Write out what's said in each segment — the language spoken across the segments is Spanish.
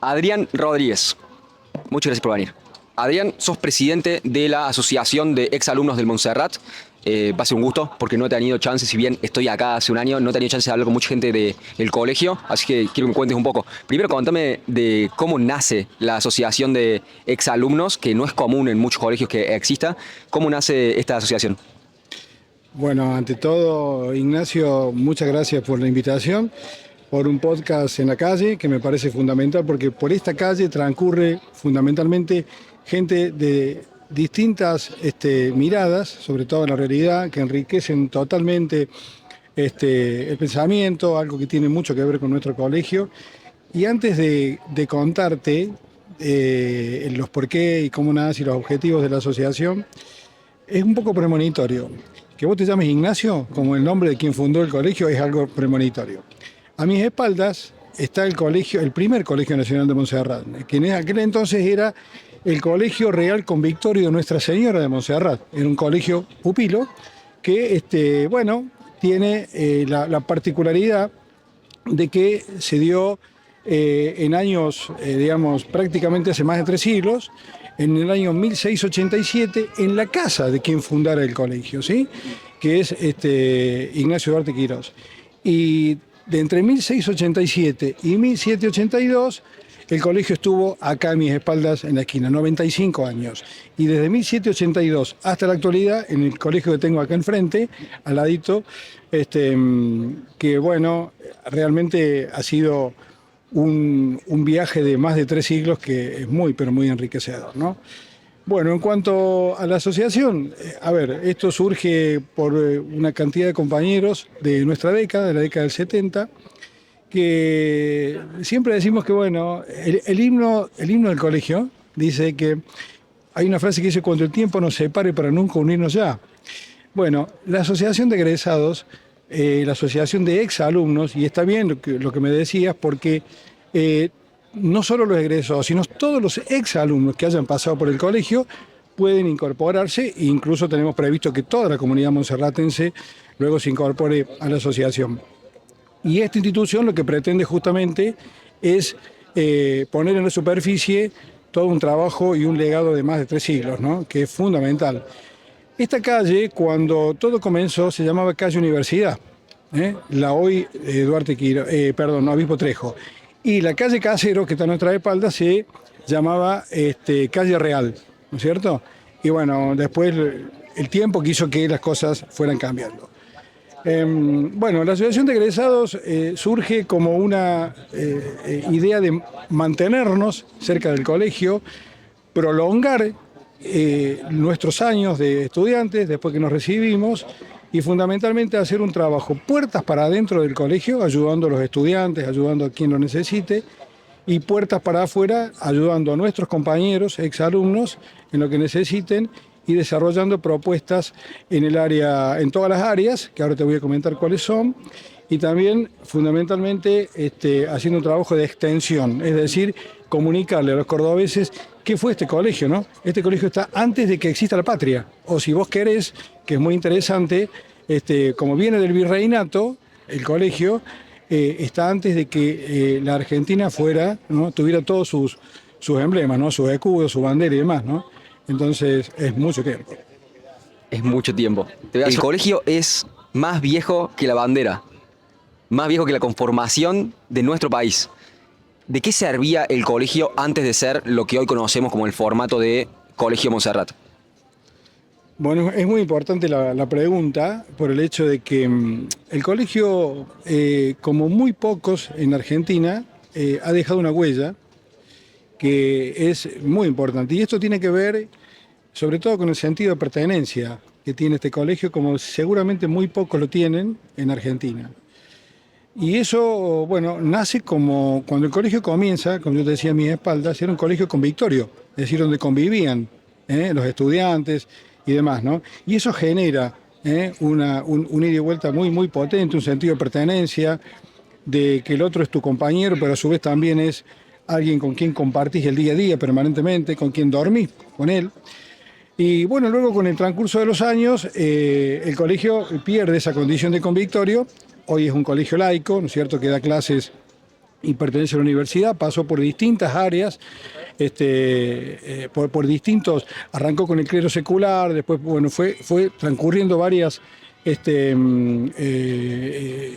Adrián Rodríguez, muchas gracias por venir. Adrián, sos presidente de la Asociación de Exalumnos del Montserrat. Va a ser un gusto porque no he tenido chance, si bien estoy acá hace un año, no he tenido chance de hablar con mucha gente del colegio, así que quiero que me cuentes un poco. Primero, contame de cómo nace la Asociación de Exalumnos, que no es común en muchos colegios que exista. ¿Cómo nace esta asociación? Bueno, ante todo, Ignacio, muchas gracias por la invitación, por un podcast en la calle, que me parece fundamental, porque por esta calle transcurre fundamentalmente gente de distintas miradas, sobre todo la realidad, que enriquecen totalmente el pensamiento, algo que tiene mucho que ver con nuestro colegio. Y antes de contarte los por qué y cómo nace y los objetivos de la asociación, es un poco premonitorio. Que vos te llames Ignacio, como el nombre de quien fundó el colegio, es algo premonitorio. A mis espaldas está el colegio, el primer Colegio Nacional de Montserrat, que en aquel entonces era el Colegio Real Convictorio de Nuestra Señora de Montserrat. Era un colegio pupilo que, tiene la particularidad de que se dio en años, prácticamente hace más de 3 siglos, en el año 1687, en la casa de quien fundara el colegio, ¿sí? Que es Ignacio Duarte Quirós. Y de entre 1687 y 1782, el colegio estuvo acá a mis espaldas en la esquina, 95 años. Y desde 1782 hasta la actualidad, en el colegio que tengo acá enfrente, al ladito, que bueno, realmente ha sido un viaje de más de 3 siglos que es muy, pero muy enriquecedor, ¿no? Bueno, en cuanto a la asociación, esto surge por una cantidad de compañeros de nuestra década, de la década del 70, que siempre decimos que, bueno, el himno del colegio dice que hay una frase que dice: cuando el tiempo nos separe para nunca unirnos ya. Bueno, la asociación de egresados, la asociación de exalumnos, y está bien lo que me decías, porque no solo los egresados, sino todos los exalumnos que hayan pasado por el colegio pueden incorporarse, e incluso tenemos previsto que toda la comunidad monserratense luego se incorpore a la asociación. Y esta institución lo que pretende justamente es poner en la superficie todo un trabajo y un legado de más de 3 siglos, ¿no? Que es fundamental. Esta calle, cuando todo comenzó, se llamaba Calle Universidad, la hoy Obispo Trejo. Y la calle Caseros, que está a nuestra espalda, se llamaba Calle Real, ¿no es cierto? Y bueno, después el tiempo quiso que las cosas fueran cambiando. La asociación de egresados surge como una idea de mantenernos cerca del colegio, prolongar nuestros años de estudiantes después que nos recibimos, y fundamentalmente hacer un trabajo puertas para adentro del colegio, ayudando a los estudiantes, ayudando a quien lo necesite, y puertas para afuera, ayudando a nuestros compañeros, exalumnos, en lo que necesiten, y desarrollando propuestas en todas las áreas, que ahora te voy a comentar cuáles son, y también fundamentalmente haciendo un trabajo de extensión, es decir, comunicarle a los cordobeses qué fue este colegio, ¿no? Este colegio está antes de que exista la patria, o si vos querés, que es muy interesante, como viene del virreinato, el colegio está antes de que la Argentina ¿no? tuviera todos sus emblemas, ¿no? Sus escudos, su bandera y demás, ¿no? Entonces es mucho tiempo. Es mucho tiempo. El colegio es más viejo que la bandera, más viejo que la conformación de nuestro país. ¿De qué servía el colegio antes de ser lo que hoy conocemos como el formato de Colegio Montserrat? Bueno, es muy importante la pregunta por el hecho de que el colegio, como muy pocos en Argentina, ha dejado una huella que es muy importante. Y esto tiene que ver sobre todo con el sentido de pertenencia que tiene este colegio, como seguramente muy pocos lo tienen en Argentina. Y eso, bueno, nace como cuando el colegio comienza, como yo te decía a mis espaldas, era un colegio convictorio, es decir, donde convivían los estudiantes y demás, ¿no? Y eso genera un ida y vuelta muy, muy potente, un sentido de pertenencia, de que el otro es tu compañero, pero a su vez también es alguien con quien compartís el día a día permanentemente, con quien dormís con él. Y bueno, luego con el transcurso de los años, el colegio pierde esa condición de convictorio. Hoy es un colegio laico, ¿no es cierto?, que da clases y pertenece a la universidad, pasó por distintas áreas, por distintos, arrancó con el clero secular, después bueno, fue transcurriendo varias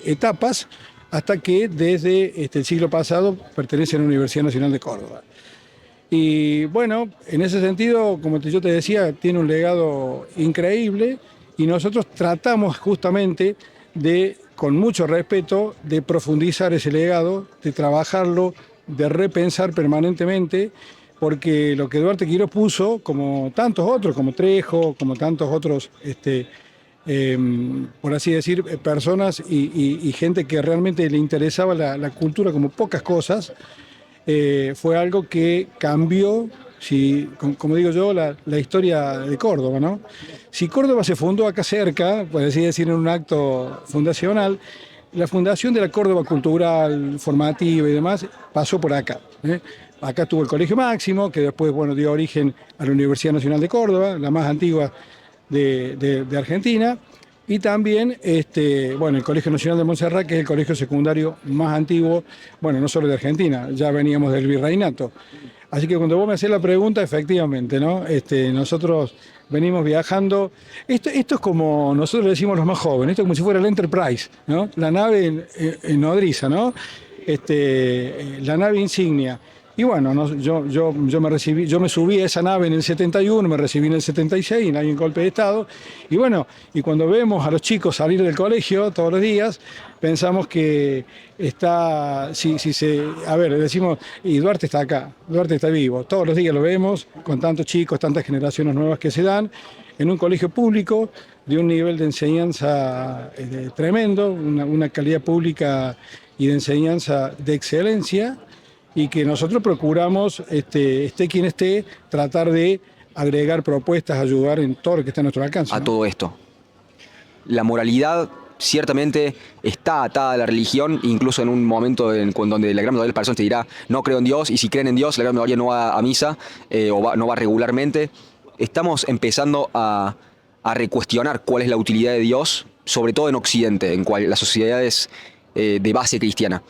etapas, hasta que desde el siglo pasado pertenece a la Universidad Nacional de Córdoba. Y bueno, en ese sentido, como yo te decía, tiene un legado increíble y nosotros tratamos justamente de, con mucho respeto, de profundizar ese legado, de trabajarlo, de repensar permanentemente, porque lo que Duarte Quirós puso, como tantos otros, como Trejo, como tantos otros, por así decir, personas y gente que realmente le interesaba la cultura como pocas cosas, fue algo que cambió, como digo yo, la historia de Córdoba, ¿no? Si Córdoba se fundó acá cerca, por así decir, en un acto fundacional, la fundación de la Córdoba cultural, formativa y demás pasó por acá, ¿eh? Acá estuvo el Colegio Máximo, que después bueno, dio origen a la Universidad Nacional de Córdoba, la más antigua de Argentina. Y también bueno, el Colegio Nacional de Montserrat, que es el colegio secundario más antiguo, bueno, no solo de Argentina, ya veníamos del virreinato. Así que cuando vos me hacés la pregunta, efectivamente, ¿no? Nosotros venimos viajando. Esto es como nosotros decimos los más jóvenes, esto es como si fuera el Enterprise, ¿no? La nave en nodriza, ¿no? La nave insignia. Y bueno, yo me subí a esa nave en el 71, me recibí en el 76, hay un golpe de Estado. Y bueno, y cuando vemos a los chicos salir del colegio todos los días, pensamos que está, a ver, decimos, y Duarte está acá, Duarte está vivo. Todos los días lo vemos, con tantos chicos, tantas generaciones nuevas que se dan, en un colegio público, de un nivel de enseñanza tremendo, una calidad pública y de enseñanza de excelencia, y que nosotros procuramos, esté quien esté, tratar de agregar propuestas, ayudar en todo lo que está a nuestro alcance, A ¿no? todo esto, la moralidad ciertamente está atada a la religión, incluso en un momento donde la gran mayoría de las personas te dirá no creo en Dios, y si creen en Dios la gran mayoría no va a misa no va regularmente. Estamos empezando a recuestionar cuál es la utilidad de Dios, sobre todo en Occidente, en las sociedades de base cristiana.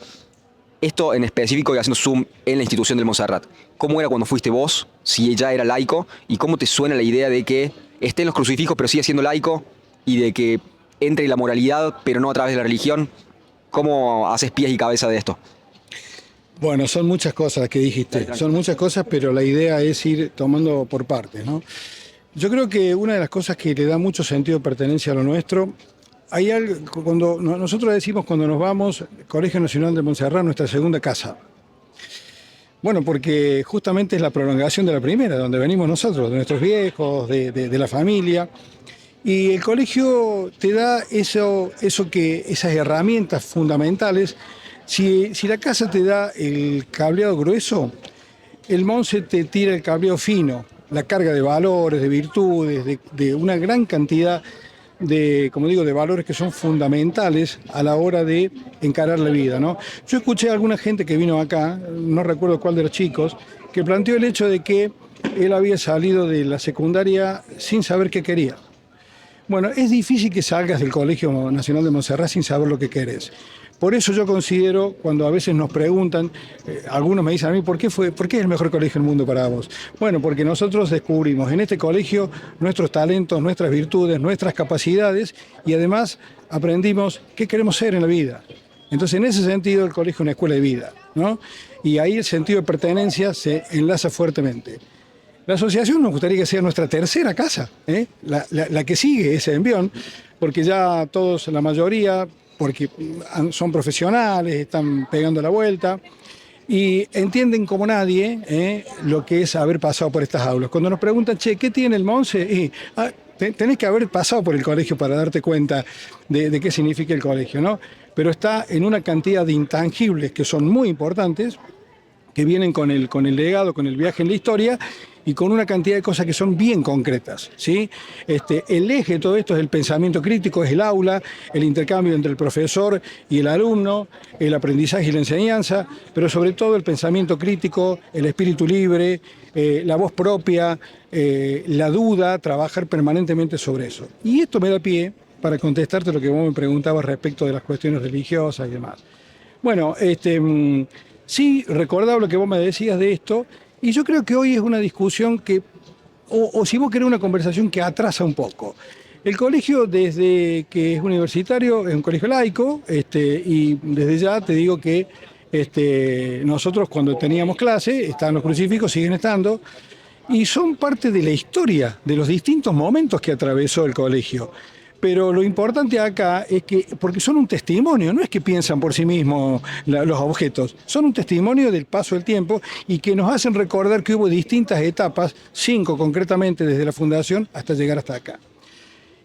Esto en específico y haciendo zoom en la institución del Montserrat. ¿Cómo era cuando fuiste vos, si ella era laico? ¿Y cómo te suena la idea de que esté en los crucifijos pero sigue siendo laico? Y de que entre la moralidad pero no a través de la religión. ¿Cómo haces pies y cabeza de esto? Bueno, son muchas cosas que dijiste, son muchas cosas, pero la idea es ir tomando por partes, ¿no? Yo creo que una de las cosas que le da mucho sentido de pertenencia a lo nuestro, hay algo, cuando nosotros decimos cuando nos vamos, Colegio Nacional de Montserrat, nuestra segunda casa. Bueno, porque justamente es la prolongación de la primera, donde venimos nosotros, de nuestros viejos, de la familia. Y el colegio te da esas herramientas fundamentales. Si la casa te da el cableado grueso, el Monse te tira el cableado fino, la carga de valores, de virtudes, de una gran cantidad como digo, de valores que son fundamentales a la hora de encarar la vida, ¿no? Yo escuché a alguna gente que vino acá, no recuerdo cuál de los chicos, que planteó el hecho de que él había salido de la secundaria sin saber qué quería. Bueno, es difícil que salgas del Colegio Nacional de Montserrat sin saber lo que querés. Por eso yo considero, cuando a veces nos preguntan, algunos me dicen a mí, ¿por qué es el mejor colegio del mundo para vos? Bueno, porque nosotros descubrimos en este colegio nuestros talentos, nuestras virtudes, nuestras capacidades y además aprendimos qué queremos ser en la vida. Entonces, en ese sentido, el colegio es una escuela de vida, ¿no? Y ahí el sentido de pertenencia se enlaza fuertemente. La asociación nos gustaría que sea nuestra tercera casa, ¿eh? La que sigue ese envión, porque ya todos, la mayoría, porque son profesionales, están pegando la vuelta y entienden como nadie lo que es haber pasado por estas aulas. Cuando nos preguntan, che, ¿qué tiene el Monse? Tenés que haber pasado por el colegio para darte cuenta de qué significa el colegio, ¿no? Pero está en una cantidad de intangibles que son muy importantes, que vienen con el legado, con el viaje en la historia, y con una cantidad de cosas que son bien concretas, ¿sí? El eje de todo esto es el pensamiento crítico, es el aula, el intercambio entre el profesor y el alumno, el aprendizaje y la enseñanza, pero sobre todo el pensamiento crítico, el espíritu libre, la voz propia, la duda, trabajar permanentemente sobre eso. Y esto me da pie para contestarte lo que vos me preguntabas respecto de las cuestiones religiosas y demás. Bueno, Sí, recordaba lo que vos me decías de esto, y yo creo que hoy es una discusión que, o si vos querés una conversación que atrasa un poco. El colegio, desde que es universitario, es un colegio laico, y desde ya te digo que nosotros cuando teníamos clase, estaban los crucifijos, siguen estando, y son parte de la historia, de los distintos momentos que atravesó el colegio. Pero lo importante acá es que, porque son un testimonio, no es que piensan por sí mismos los objetos, son un testimonio del paso del tiempo y que nos hacen recordar que hubo distintas etapas, 5 concretamente desde la fundación hasta llegar hasta acá.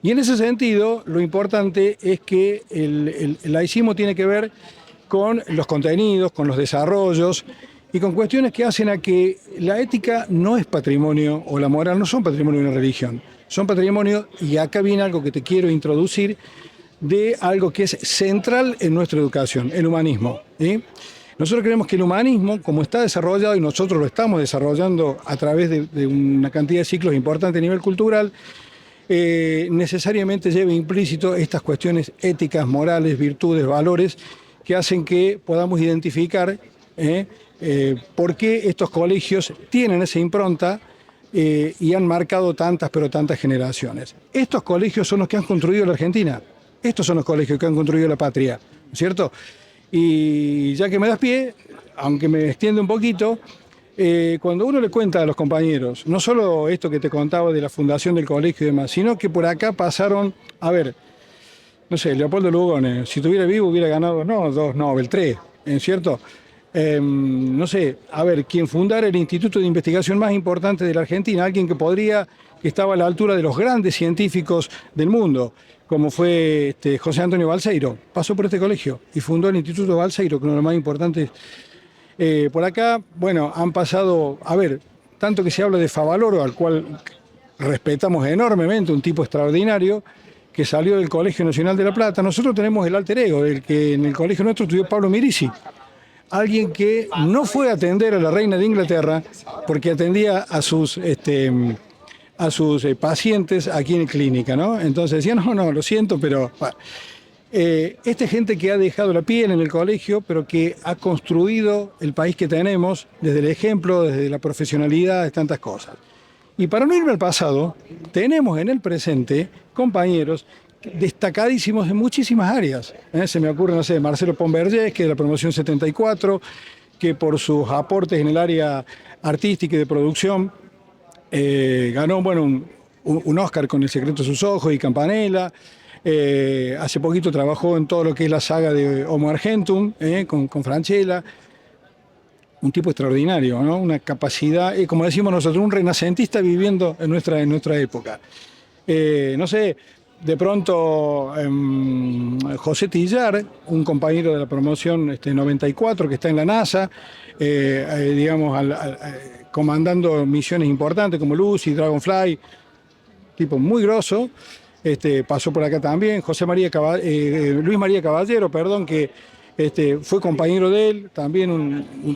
Y en ese sentido, lo importante es que el laicismo tiene que ver con los contenidos, con los desarrollos y con cuestiones que hacen a que la ética no es patrimonio, o la moral no son patrimonio de una religión, son patrimonio, y acá viene algo que te quiero introducir, de algo que es central en nuestra educación, el humanismo. ¿Sí? Nosotros creemos que el humanismo, como está desarrollado, y nosotros lo estamos desarrollando a través de una cantidad de ciclos importantes a nivel cultural, necesariamente lleva implícito estas cuestiones éticas, morales, virtudes, valores, que hacen que podamos identificar por qué estos colegios tienen esa impronta y han marcado tantas, pero tantas generaciones. Estos colegios son los que han construido la Argentina, estos son los colegios que han construido la patria, ¿cierto? Y ya que me das pie, aunque me extiende un poquito, cuando uno le cuenta a los compañeros, no solo esto que te contaba de la fundación del colegio y demás, sino que por acá pasaron, a ver, no sé, Leopoldo Lugones, si estuviera vivo hubiera ganado, no, 2 Nobel, 3, ¿cierto? No sé, a ver, quien fundara el instituto de investigación más importante de la Argentina, alguien que estaba a la altura de los grandes científicos del mundo, como fue José Antonio Balseiro, pasó por este colegio y fundó el Instituto Balseiro, que es uno de los más importantes. Por acá, bueno, han pasado, a ver, tanto que se habla de Favaloro, al cual respetamos enormemente, un tipo extraordinario, que salió del Colegio Nacional de La Plata. Nosotros tenemos el alter ego, del que en el colegio nuestro estudió Pablo Mirici, alguien que no fue a atender a la reina de Inglaterra porque atendía a sus pacientes aquí en clínica, ¿no? Entonces decían, no, lo siento, pero... Bueno. Esta gente que ha dejado la piel en el colegio, pero que ha construido el país que tenemos, desde el ejemplo, desde la profesionalidad, de tantas cosas. Y para no irme al pasado, tenemos en el presente compañeros destacadísimos en muchísimas áreas. Se me ocurre, no sé, Marcelo Pombergés, que es de la promoción 74, que por sus aportes en el área artística y de producción ganó, bueno, un Oscar con El secreto de sus ojos y Campanella. Hace poquito trabajó en todo lo que es la saga de Homo Argentum, con Francella. Un tipo extraordinario, ¿no? Una capacidad, como decimos nosotros, un renacentista viviendo en nuestra época. No sé, de pronto José Tillar, un compañero de la promoción 94 que está en la NASA, digamos, comandando misiones importantes como Lucy, Dragonfly, tipo muy grosso. Pasó por acá también, Luis María Caballero, perdón, que fue compañero de él, también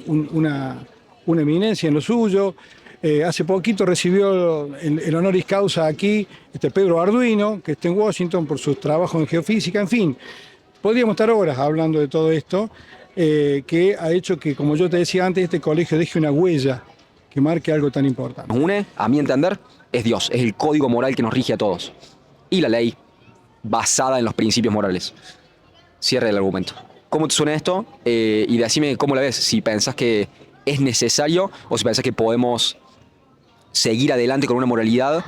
una eminencia en lo suyo. Hace poquito recibió el honoris causa aquí Pedro Arduino, que está en Washington por sus trabajos en geofísica. En fin, podríamos estar horas hablando de todo esto, que ha hecho que, como yo te decía antes, este colegio deje una huella que marque algo tan importante. Nos une, a mi entender, es Dios, es el código moral que nos rige a todos. Y la ley basada en los principios morales. Cierre el argumento. ¿Cómo te suena esto? Y decime cómo la ves, si pensás que es necesario o si pensás que podemos seguir adelante con una moralidad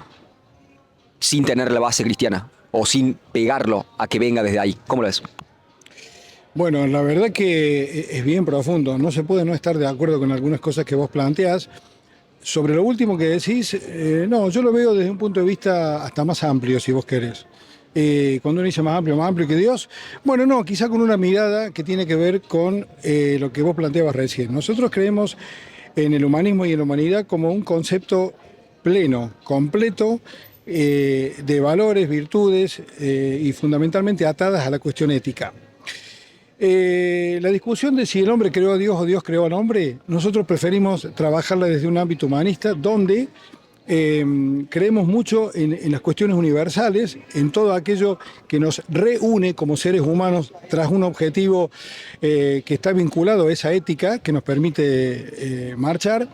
sin tener la base cristiana o sin pegarlo a que venga desde ahí. ¿Cómo lo ves? Bueno, la verdad que es bien profundo. No se puede no estar de acuerdo con algunas cosas que vos planteás. Sobre lo último que decís, no, yo lo veo desde un punto de vista hasta más amplio, si vos querés. Cuando uno dice más amplio que Dios, bueno, no, quizá con una mirada que tiene que ver con lo que vos planteabas recién. Nosotros creemos en el humanismo y en la humanidad como un concepto pleno, completo, de valores, virtudes y fundamentalmente atadas a la cuestión ética. La discusión de si el hombre creó a Dios o Dios creó al hombre, nosotros preferimos trabajarla desde un ámbito humanista donde creemos mucho en las cuestiones universales, en todo aquello que nos reúne como seres humanos tras un objetivo que está vinculado a esa ética que nos permite marchar,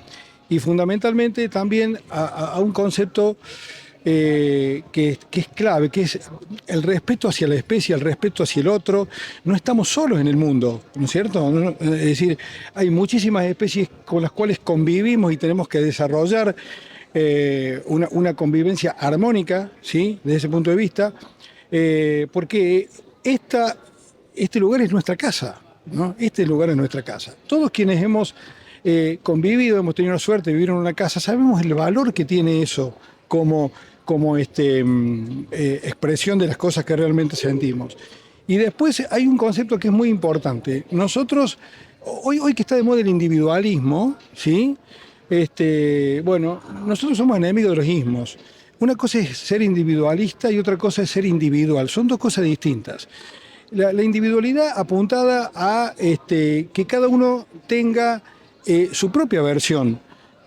y fundamentalmente también a un concepto que es clave, que es el respeto hacia la especie, el respeto hacia el otro. No estamos solos en el mundo, ¿no es cierto? Es decir, hay muchísimas especies con las cuales convivimos y tenemos que desarrollar una convivencia armónica, ¿sí? Desde ese punto de vista, porque este lugar es nuestra casa, ¿no? Este lugar es nuestra casa. Todos quienes hemos convivido, hemos tenido la suerte de vivir en una casa, sabemos el valor que tiene eso como expresión de las cosas que realmente sentimos. Y después hay un concepto que es muy importante. Nosotros, hoy que está de moda el individualismo, ¿sí? Bueno, nosotros somos enemigos de los ismos. Una cosa es ser individualista y otra cosa es ser individual. Son dos cosas distintas. La individualidad apuntada a que cada uno tenga su propia versión,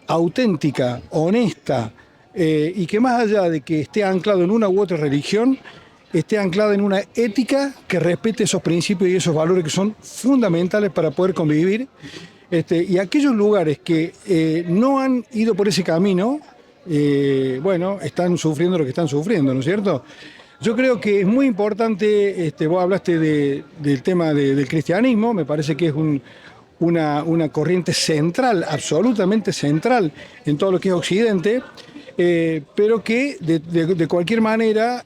auténtica, honesta, y que más allá de que esté anclado en una u otra religión, esté anclado en una ética que respete esos principios y esos valores que son fundamentales para poder convivir. Y aquellos lugares que no han ido por ese camino, bueno, están sufriendo lo que están sufriendo, ¿no es cierto? Yo creo que es muy importante, vos hablaste del tema del cristianismo, me parece que es una corriente central, absolutamente central en todo lo que es Occidente, pero que de cualquier manera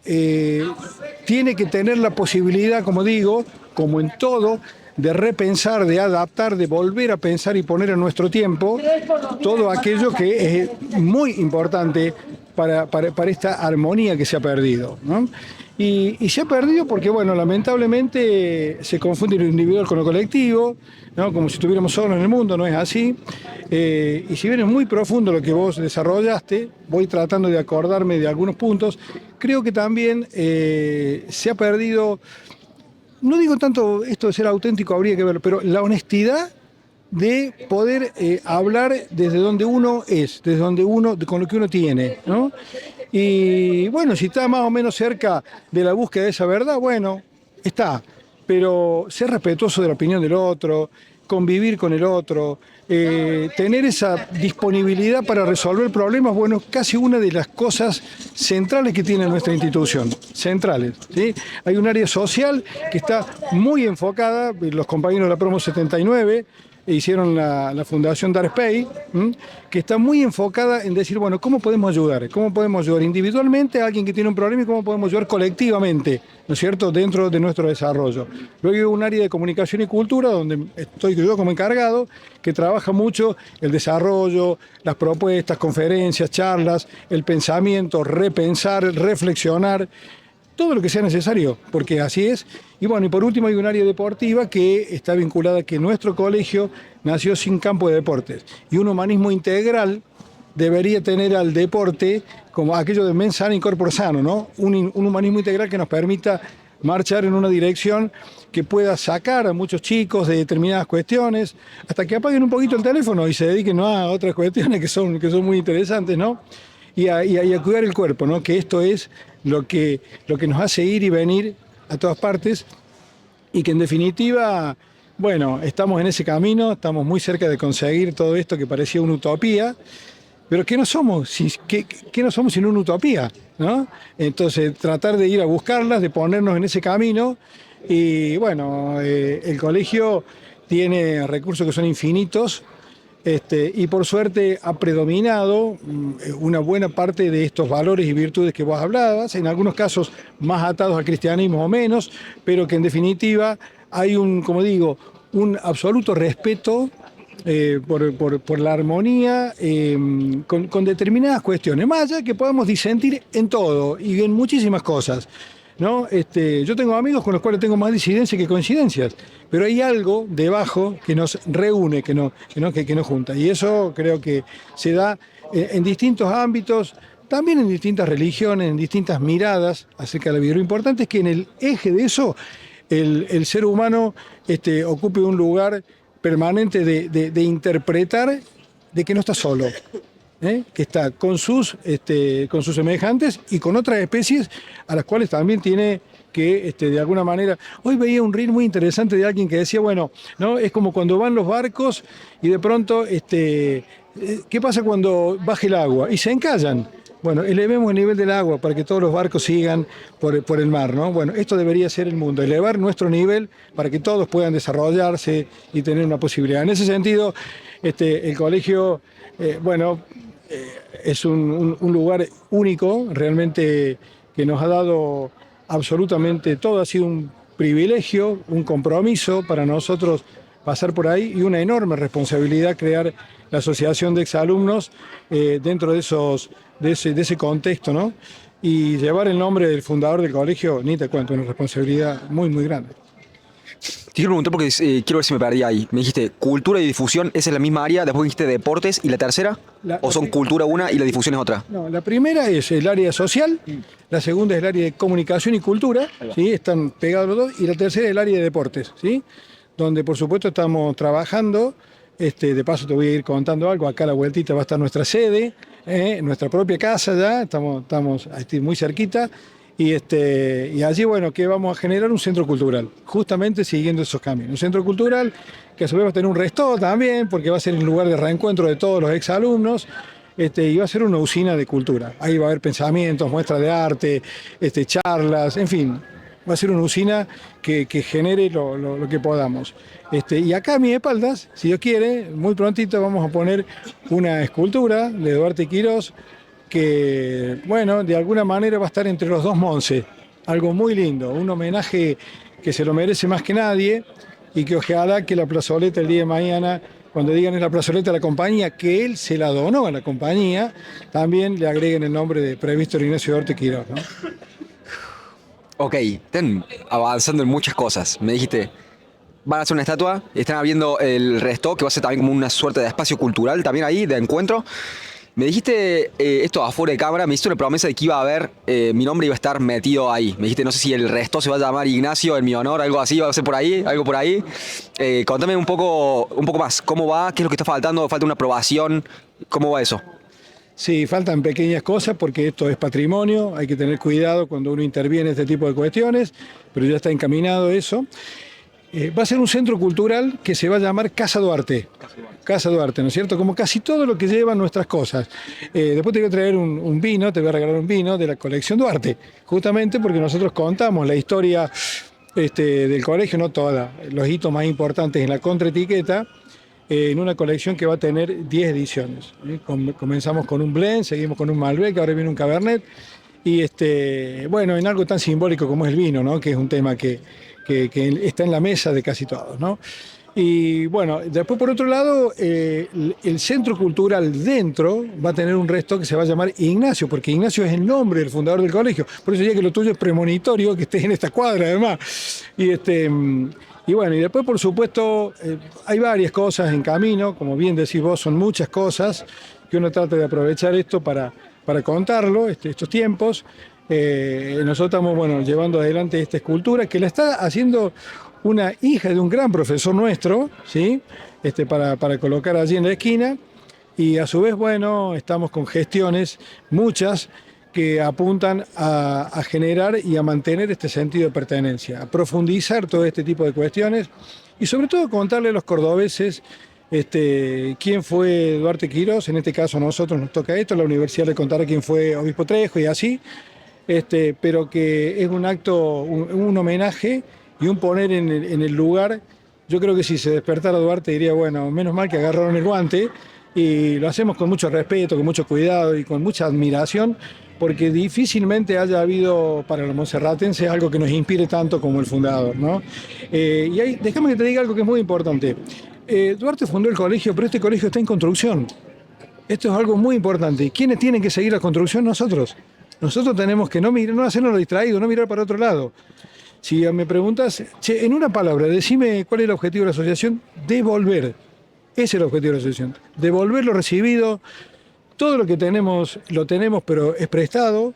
tiene que tener la posibilidad, como digo, como en todo, de repensar, de adaptar, de volver a pensar y poner en nuestro tiempo todo aquello que es muy importante para esta armonía que se ha perdido, ¿no? Y se ha perdido porque, bueno, lamentablemente se confunde lo individual con lo colectivo, ¿no? Como si estuviéramos solos en el mundo, no es así. Y si bien es muy profundo lo que vos desarrollaste, voy tratando de acordarme de algunos puntos, creo que también se ha perdido, no digo tanto esto de ser auténtico, habría que verlo, pero la honestidad de poder hablar desde donde uno es, desde donde uno, con lo que uno tiene, ¿no? Y bueno, si está más o menos cerca de la búsqueda de esa verdad, bueno, está. Pero ser respetuoso de la opinión del otro, convivir con el otro, tener esa disponibilidad para resolver problemas, bueno, es casi una de las cosas centrales que tiene nuestra institución, centrales, ¿sí? Hay un área social que está muy enfocada, los compañeros de la Promo 79 hicieron la Fundación Darspey, que está muy enfocada en decir, bueno, ¿cómo podemos ayudar? ¿Cómo podemos ayudar individualmente a alguien que tiene un problema y cómo podemos ayudar colectivamente, ¿no es cierto?, dentro de nuestro desarrollo. Luego hay un área de comunicación y cultura, donde estoy yo como encargado, que trabaja mucho el desarrollo, las propuestas, conferencias, charlas, el pensamiento, repensar, reflexionar, todo lo que sea necesario, porque así es. Y bueno, y por último hay un área deportiva que está vinculada a que nuestro colegio nació sin campo de deportes. Y un humanismo integral debería tener al deporte como aquello de mens sana in corpore sano, ¿no? Un humanismo integral que nos permita marchar en una dirección que pueda sacar a muchos chicos de determinadas cuestiones, hasta que apaguen un poquito el teléfono y se dediquen, ¿no?, a otras cuestiones que son muy interesantes, ¿no? Y a cuidar el cuerpo, ¿no? Que esto es lo que nos hace ir y venir a todas partes, y que en definitiva, bueno, estamos en ese camino, estamos muy cerca de conseguir todo esto que parecía una utopía, pero ¿qué no somos? ¿Qué no somos sino una utopía, ¿no? Entonces, tratar de ir a buscarlas, de ponernos en ese camino, y bueno, el colegio tiene recursos que son infinitos, y por suerte ha predominado una buena parte de estos valores y virtudes que vos hablabas, en algunos casos más atados al cristianismo o menos, pero que en definitiva hay como digo, un absoluto respeto por la armonía con determinadas cuestiones, más allá que podemos disentir en todo y en muchísimas cosas, ¿no? Yo tengo amigos con los cuales tengo más disidencias que coincidencias, pero hay algo debajo que nos reúne, que nos junta, y eso creo que se da en distintos ámbitos, también en distintas religiones, en distintas miradas acerca de la vida. Lo importante es que en el eje de eso el ser humano ocupe un lugar permanente de interpretar de que no está solo, que está con sus semejantes y con otras especies a las cuales también tiene que, de alguna manera... Hoy veía un reel muy interesante de alguien que decía, bueno, ¿no? Es como cuando van los barcos y de pronto, ¿qué pasa cuando baja el agua? Y se encallan. Bueno, elevemos el nivel del agua para que todos los barcos sigan por el mar, ¿no? Bueno, esto debería ser el mundo, elevar nuestro nivel para que todos puedan desarrollarse y tener una posibilidad. En ese sentido, el colegio, es un lugar único, realmente, que nos ha dado absolutamente todo. Ha sido un privilegio, un compromiso para nosotros pasar por ahí y una enorme responsabilidad crear la asociación de exalumnos dentro de ese contexto, ¿no? Y llevar el nombre del fundador del colegio, ni te cuento, una responsabilidad muy, muy grande. Te quiero preguntar porque quiero ver si me perdí ahí. Me dijiste cultura y difusión, esa es la misma área. Después dijiste deportes. ¿Y la tercera? ¿O son cultura una y la difusión es otra? No, la primera es el área social, la segunda es el área de comunicación y cultura, ¿sí? Están pegados los dos, y la tercera es el área de deportes, ¿sí? Donde por supuesto estamos trabajando. De paso te voy a ir contando algo. Acá a la vueltita va a estar nuestra sede, nuestra propia casa ya, estamos muy cerquita. Y allí, bueno, que vamos a generar un centro cultural, justamente siguiendo esos caminos. Un centro cultural que a su vez va a tener un resto también, porque va a ser el lugar de reencuentro de todos los exalumnos, y va a ser una usina de cultura. Ahí va a haber pensamientos, muestras de arte, charlas, en fin. Va a ser una usina que genere lo que podamos. Y acá a mis espaldas, si Dios quiere, muy prontito vamos a poner una escultura de Duarte Quirós, que, bueno, de alguna manera va a estar entre los dos Monse. Algo muy lindo, un homenaje que se lo merece más que nadie, y que ojalá que la plazoleta el día de mañana, cuando digan es la plazoleta de la compañía, que él se la donó a la compañía, también le agreguen el nombre de Prevístoro Ignacio Duarte Quirós, ¿no? Ok, están avanzando en muchas cosas. Me dijiste, van a hacer una estatua, están abriendo el resto, que va a ser también como una suerte de espacio cultural también ahí, de encuentro. Me dijiste esto afuera de cámara, me hiciste una promesa de que iba a haber, mi nombre iba a estar metido ahí. Me dijiste, no sé si el resto se va a llamar Ignacio en mi honor, algo así, va a ser por ahí, algo por ahí. Contame un poco más, ¿cómo va? ¿Qué es lo que está faltando? ¿Falta una aprobación? ¿Cómo va eso? Sí, faltan pequeñas cosas porque esto es patrimonio, hay que tener cuidado cuando uno interviene en este tipo de cuestiones, pero ya está encaminado eso. Va a ser un centro cultural que se va a llamar Casa Duarte. Casa Duarte, ¿no es cierto? Como casi todo lo que llevan nuestras cosas. Después te voy a traer un vino, te voy a regalar un vino de la colección Duarte, justamente porque nosotros contamos la historia del colegio, no toda, los hitos más importantes en la contraetiqueta, en una colección que va a tener 10 ediciones. Comenzamos con un blend, seguimos con un Malbec, ahora viene un Cabernet, y bueno, en algo tan simbólico como es el vino, ¿no? Que es un tema que está en la mesa de casi todos, ¿no? Y bueno, después por otro lado, el centro cultural dentro va a tener un resto que se va a llamar Ignacio, porque Ignacio es el nombre del fundador del colegio. Por eso ya que lo tuyo es premonitorio, que estés en esta cuadra además. Y bueno, y después por supuesto hay varias cosas en camino, como bien decís vos, son muchas cosas que uno trata de aprovechar esto para contarlo, estos tiempos. Nosotros estamos, bueno, llevando adelante esta escultura que la está haciendo una hija de un gran profesor nuestro, ¿sí? Para colocar allí en la esquina, y a su vez, bueno, estamos con gestiones, muchas, que apuntan a generar y a mantener este sentido de pertenencia, a profundizar todo este tipo de cuestiones y sobre todo contarle a los cordobeses quién fue Duarte Quirós. En este caso a nosotros nos toca esto, la universidad le contará quién fue Obispo Trejo y así, pero que es un acto, un homenaje y un poner en el lugar. Yo creo que si se despertara Duarte diría, bueno, menos mal que agarraron el guante, y lo hacemos con mucho respeto, con mucho cuidado y con mucha admiración, porque difícilmente haya habido para los monserratenses algo que nos inspire tanto como el fundador, ¿no? Déjame que te diga algo que es muy importante. Duarte fundó el colegio, pero este colegio está en construcción. Esto es algo muy importante. ¿Quiénes tienen que seguir la construcción? Nosotros. Nosotros tenemos que no hacernos distraídos, no mirar para otro lado. Si me preguntas, en una palabra, decime cuál es el objetivo de la asociación: devolver. Ese es el objetivo de la asociación. Devolver lo recibido. Todo lo que tenemos, lo tenemos, pero es prestado.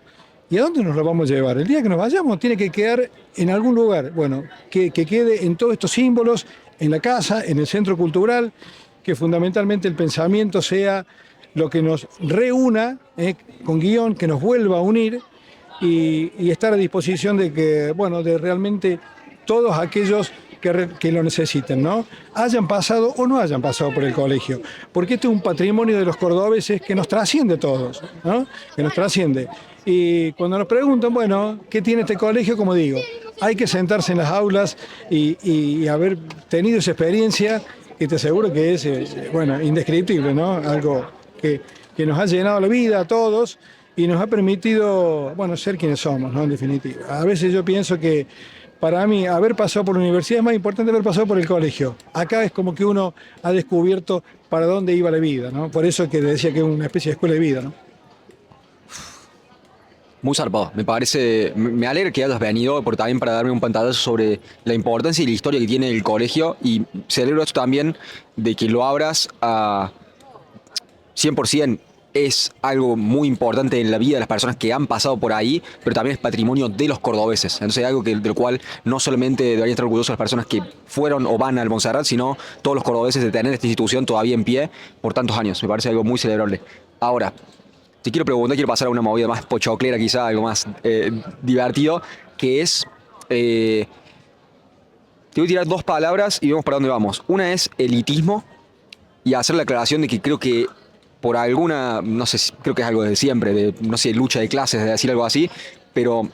¿Y a dónde nos lo vamos a llevar? El día que nos vayamos tiene que quedar en algún lugar. Bueno, que quede en todos estos símbolos, en la casa, en el centro cultural, que fundamentalmente el pensamiento sea lo que nos reúna, con guión, que nos vuelva a unir y estar a disposición de que, bueno, de realmente todos aquellos que lo necesiten, ¿no? Hayan pasado o no hayan pasado por el colegio, porque este es un patrimonio de los cordobeses que nos trasciende a todos, ¿no? Que nos trasciende. Y cuando nos preguntan, bueno, ¿qué tiene este colegio? Como digo, hay que sentarse en las aulas y haber tenido esa experiencia que te aseguro que es, bueno, indescriptible, ¿no? Algo que nos ha llenado la vida a todos y nos ha permitido, bueno, ser quienes somos, ¿no? En definitiva. A veces yo pienso que para mí, haber pasado por la universidad es más importante que haber pasado por el colegio. Acá es como que uno ha descubierto para dónde iba la vida, ¿no? Por eso que decía que es una especie de escuela de vida, ¿no? Muy zarpado, me parece, me alegra que hayas venido también para darme un pantallazo sobre la importancia y la historia que tiene el colegio y celebro esto también de que lo abras a 100%. Es algo muy importante en la vida de las personas que han pasado por ahí, pero también es patrimonio de los cordobeses. Entonces es algo de lo cual no solamente deberían estar orgullosos las personas que fueron o van al Montserrat, sino todos los cordobeses de tener esta institución todavía en pie por tantos años. Me parece algo muy celebrable. Ahora, te quiero preguntar, quiero pasar a una movida más pochoclera quizá, algo más divertido, que es... te voy a tirar dos palabras y vemos para dónde vamos. Una es elitismo y hacer la aclaración de que creo que por alguna, no sé, creo que es algo de siempre, de, no sé, lucha de clases, de decir algo así, pero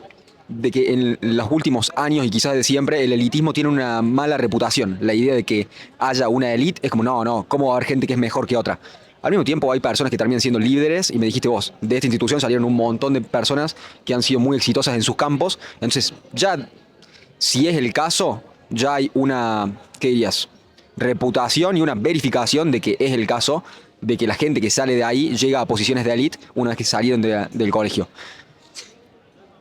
de que en los últimos años y quizás de siempre el elitismo tiene una mala reputación. La idea de que haya una élite es como, no, ¿cómo va a haber gente que es mejor que otra? Al mismo tiempo hay personas que terminan siendo líderes y me dijiste vos, de esta institución salieron un montón de personas que han sido muy exitosas en sus campos. Entonces, ya, si es el caso, ya hay una, ¿qué dirías? Reputación y una verificación de que es el caso, de que la gente que sale de ahí llega a posiciones de élite una vez que salieron del colegio.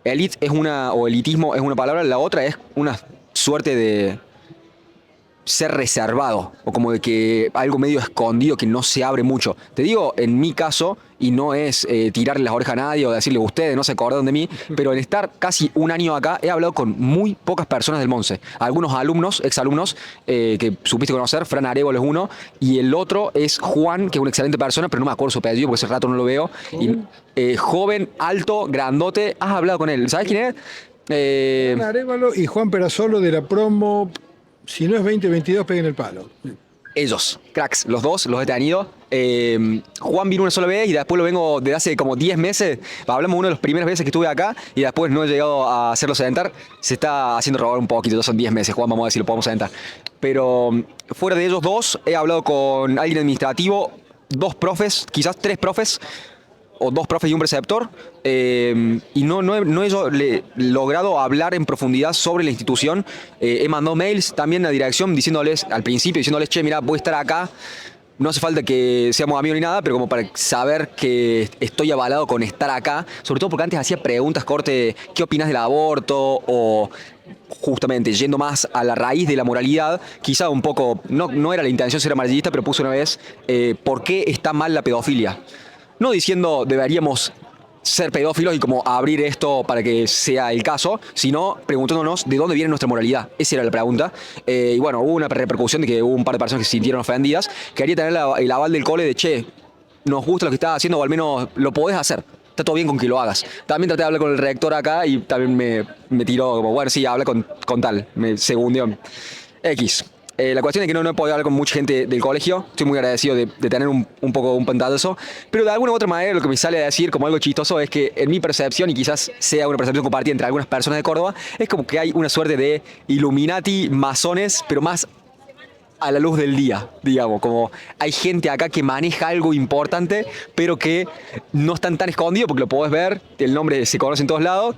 Élite es una, o elitismo es una palabra, la otra es una suerte de ser reservado, o como de que algo medio escondido que no se abre mucho. Te digo, en mi caso, y no es tirarle las orejas a nadie o decirle ustedes no se acordaron de mí, pero en estar casi un año acá he hablado con muy pocas personas del Monse. Algunos alumnos, exalumnos, que supiste conocer, Fran Arevalo es uno, y el otro es Juan, que es una excelente persona, pero no me acuerdo su apellido porque hace rato no lo veo. Y, joven, alto, grandote, has hablado con él. ¿Sabes quién es? Fran Arevalo y Juan Perasolo de la promo, si no es 2022, peguen el palo. Ellos, cracks, los dos, los he tenido. Juan vino una sola vez y después lo vengo desde hace como 10 meses. Hablamos una de las primeras veces que estuve acá y después no he llegado a hacerlo sedentar. Se está haciendo robar un poquito, ya son 10 meses, Juan, vamos a ver si lo podemos sedentar. Pero fuera de ellos dos, he hablado con alguien administrativo, 2 profes, quizás 3 profes, o 2 profes y un preceptor, y no he logrado hablar en profundidad sobre la institución. He mandado mails también a la dirección diciéndoles, al principio, diciéndoles, che, mira, voy a estar acá, no hace falta que seamos amigos ni nada, pero como para saber que estoy avalado con estar acá, sobre todo porque antes hacía preguntas corte, ¿qué opinas del aborto? O justamente yendo más a la raíz de la moralidad, quizá un poco, no era la intención ser amarillista, pero puse una vez, ¿por qué está mal la pedofilia? No diciendo deberíamos ser pedófilos y como abrir esto para que sea el caso, sino preguntándonos de dónde viene nuestra moralidad. Esa era la pregunta. Y bueno, hubo una repercusión de que hubo un par de personas que se sintieron ofendidas. Quería tener el aval del cole de, che, nos gusta lo que estás haciendo o al menos lo podés hacer. Está todo bien con que lo hagas. También traté de hablar con el rector acá y también me tiró como, bueno, sí, habla con tal. Me segundió. X. La cuestión es que no he podido hablar con mucha gente del colegio. Estoy muy agradecido de tener un poco un pantallazo. Pero de alguna u otra manera lo que me sale a decir como algo chistoso es que en mi percepción, y quizás sea una percepción compartida entre algunas personas de Córdoba, es como que hay una suerte de Illuminati masones, pero más a la luz del día, digamos. Como hay gente acá que maneja algo importante, pero que no están tan escondidos porque lo podés ver, el nombre se conoce en todos lados.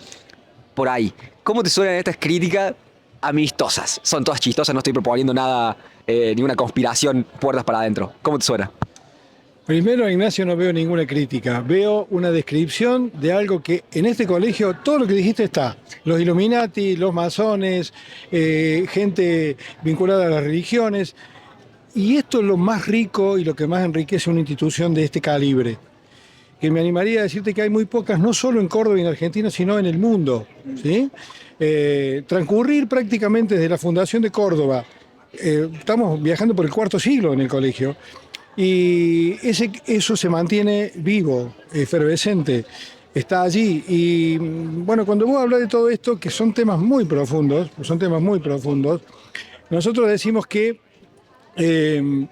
Por ahí. ¿Cómo te suenan estas críticas amistosas? Son todas chistosas, no estoy proponiendo nada, ninguna conspiración puertas para adentro. ¿Cómo te suena? Primero, Ignacio, no veo ninguna crítica. Veo una descripción de algo que en este colegio, todo lo que dijiste está. Los Illuminati, los masones, gente vinculada a las religiones. Y esto es lo más rico y lo que más enriquece una institución de este calibre. Que me animaría a decirte que hay muy pocas, no solo en Córdoba y en Argentina, sino en el mundo, ¿sí? Transcurrir prácticamente desde la fundación de Córdoba, estamos viajando por el 4.º siglo en el colegio, Y eso se mantiene vivo, efervescente, está allí. Y bueno, cuando vos hablas de todo esto, que son temas muy profundos, nosotros decimos que, eh,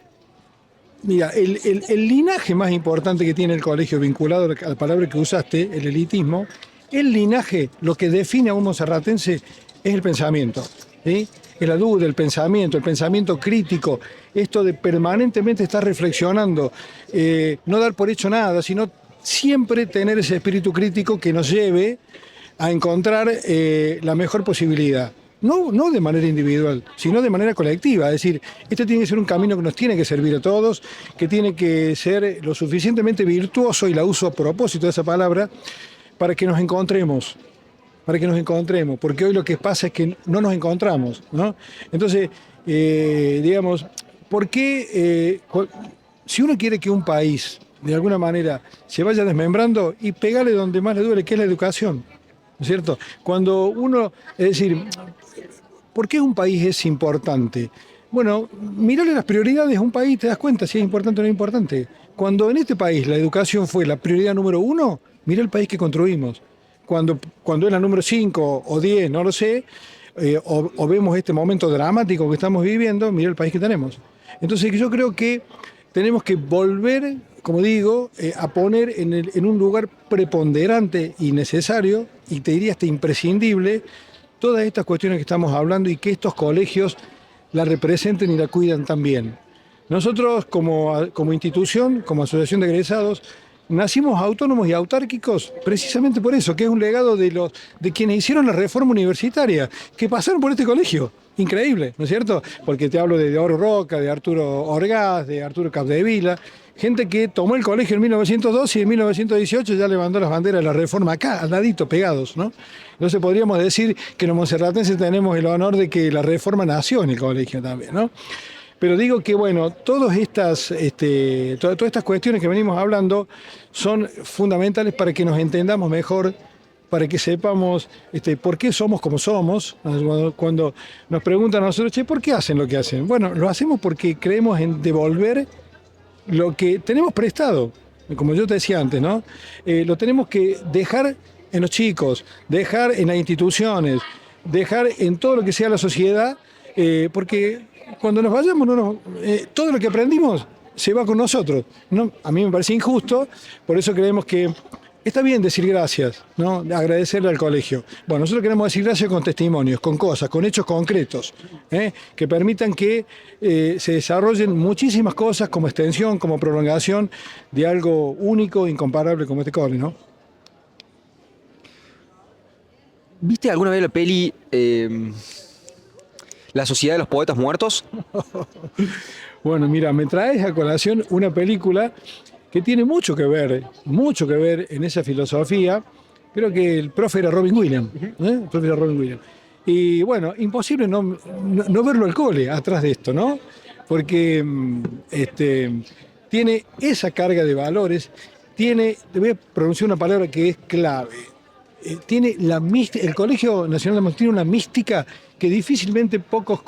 mira, el linaje más importante que tiene el colegio, vinculado a la palabra que usaste, el elitismo, el linaje, lo que define a un monserratense es el pensamiento, ¿sí? La duda, el pensamiento crítico, esto de permanentemente estar reflexionando, no dar por hecho nada, sino siempre tener ese espíritu crítico que nos lleve a encontrar la mejor posibilidad. No de manera individual, sino de manera colectiva. Es decir, este tiene que ser un camino que nos tiene que servir a todos, que tiene que ser lo suficientemente virtuoso, y la uso a propósito de esa palabra, para que nos encontremos. Porque hoy lo que pasa es que no nos encontramos, ¿no? Entonces, digamos, ¿por qué si uno quiere que un país, de alguna manera, se vaya desmembrando, y pegarle donde más le duele, que es la educación, ¿no es cierto? Cuando uno, es decir, ¿por qué un país es importante? Bueno, mirarle las prioridades a un país, te das cuenta si es importante o no es importante. Cuando en este país la educación fue la prioridad número uno, mira el país que construimos. Cuando es la número 5 o 10, no lo sé, o vemos este momento dramático que estamos viviendo, mira el país que tenemos. Entonces yo creo que tenemos que volver, como digo, a poner en un lugar preponderante y necesario, y te diría hasta imprescindible, todas estas cuestiones que estamos hablando, y que estos colegios la representen y la cuidan también. Nosotros como institución, como asociación de egresados, nacimos autónomos y autárquicos precisamente por eso, que es un legado de quienes hicieron la reforma universitaria, que pasaron por este colegio. Increíble, ¿no es cierto? Porque te hablo de Oro Roca, de Arturo Orgaz, de Arturo Capdevila, gente que tomó el colegio en 1912 y en 1918 ya levantó las banderas de la reforma acá, al ladito, pegados, ¿no? Entonces podríamos decir que los monserratenses tenemos el honor de que la reforma nació en el colegio también, ¿no? Pero digo que, bueno, todas estas cuestiones que venimos hablando son fundamentales para que nos entendamos mejor, para que sepamos por qué somos como somos. Cuando nos preguntan a nosotros, che, ¿por qué hacen lo que hacen? Bueno, lo hacemos porque creemos en devolver lo que tenemos prestado, como yo te decía antes, ¿no? Lo tenemos que dejar en los chicos, dejar en las instituciones, dejar en todo lo que sea la sociedad, porque cuando nos vayamos, todo lo que aprendimos se va con nosotros, ¿no? A mí me parece injusto, por eso creemos que está bien decir gracias, ¿no? Agradecerle al colegio. Bueno, nosotros queremos decir gracias con testimonios, con cosas, con hechos concretos, que permitan que se desarrollen muchísimas cosas como extensión, como prolongación de algo único, incomparable como este cole, ¿no? ¿Viste alguna vez la peli La Sociedad de los Poetas Muertos? Bueno, mira, me traes a colación una película que tiene mucho que ver en esa filosofía. Creo que el profe era Robin Williams, El profe era Robin Williams. Y bueno, imposible no verlo al cole atrás de esto, ¿no? Porque tiene esa carga de valores, te voy a pronunciar una palabra que es clave. Tiene el Colegio Nacional de Monserrat tiene una mística que difícilmente pocos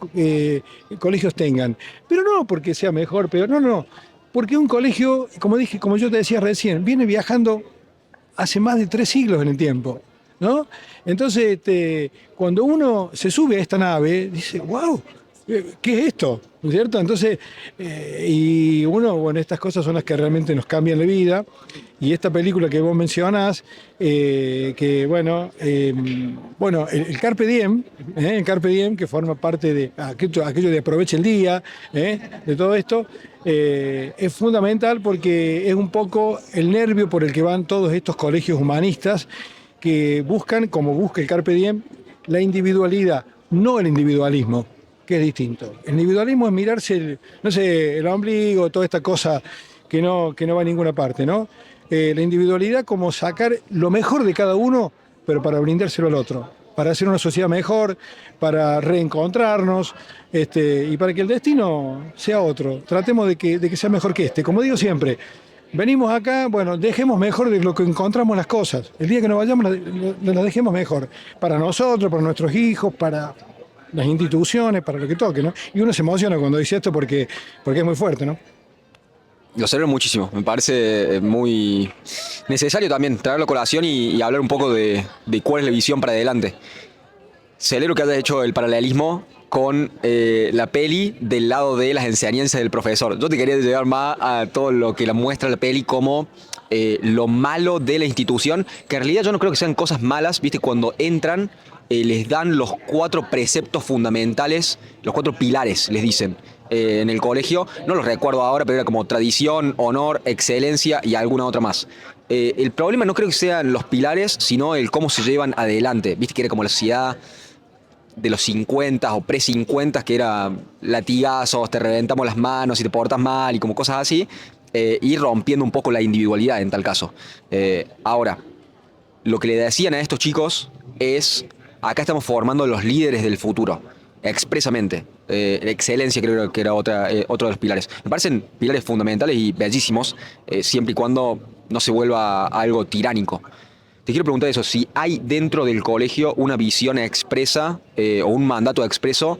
colegios tengan. Pero no porque sea mejor, peor, no. Porque un colegio, como yo te decía recién, viene viajando hace más de 3 siglos en el tiempo, ¿no? Entonces, cuando uno se sube a esta nave, dice, wow, ¿qué es esto? ¿No es cierto? Entonces, bueno, estas cosas son las que realmente nos cambian la vida. Y esta película que vos mencionás, el Carpe Diem, que forma parte de aquello de aproveche el día, de todo esto, es fundamental porque es un poco el nervio por el que van todos estos colegios humanistas que buscan, como busca el Carpe Diem, la individualidad, no el individualismo, que es distinto. El individualismo es mirarse, el ombligo, toda esta cosa que no va a ninguna parte, ¿no? La individualidad como sacar lo mejor de cada uno, pero para brindárselo al otro, para hacer una sociedad mejor, para reencontrarnos, y para que el destino sea otro. Tratemos de que sea mejor que este. Como digo siempre, venimos acá, bueno, dejemos mejor de lo que encontramos las cosas. El día que nos vayamos, las dejemos mejor. Para nosotros, para nuestros hijos, para las instituciones, para lo que toque, ¿no? Y uno se emociona cuando dice esto porque es muy fuerte, ¿no? Lo celebro muchísimo, me parece muy necesario también traerlo a colación y hablar un poco de cuál es la visión para adelante. Celebro que hayas hecho el paralelismo con la peli del lado de las enseñanzas del profesor. Yo te quería llevar más a todo lo que la muestra la peli como lo malo de la institución, que en realidad yo no creo que sean cosas malas, ¿viste? Cuando entran les dan los 4 preceptos fundamentales, los 4 pilares, les dicen. En el colegio, no los recuerdo ahora, pero era como tradición, honor, excelencia y alguna otra más. El problema no creo que sean los pilares, sino el cómo se llevan adelante. Viste que era como la sociedad de los 50 o pre-50, que era latigazos, te reventamos las manos y te portas mal y como cosas así, y rompiendo un poco la individualidad en tal caso. Ahora, lo que le decían a estos chicos es, acá estamos formando los líderes del futuro, expresamente. La excelencia creo que era otro de los pilares. Me parecen pilares fundamentales y bellísimos, siempre y cuando no se vuelva algo tiránico. Te quiero preguntar eso, si hay dentro del colegio una visión expresa o un mandato expreso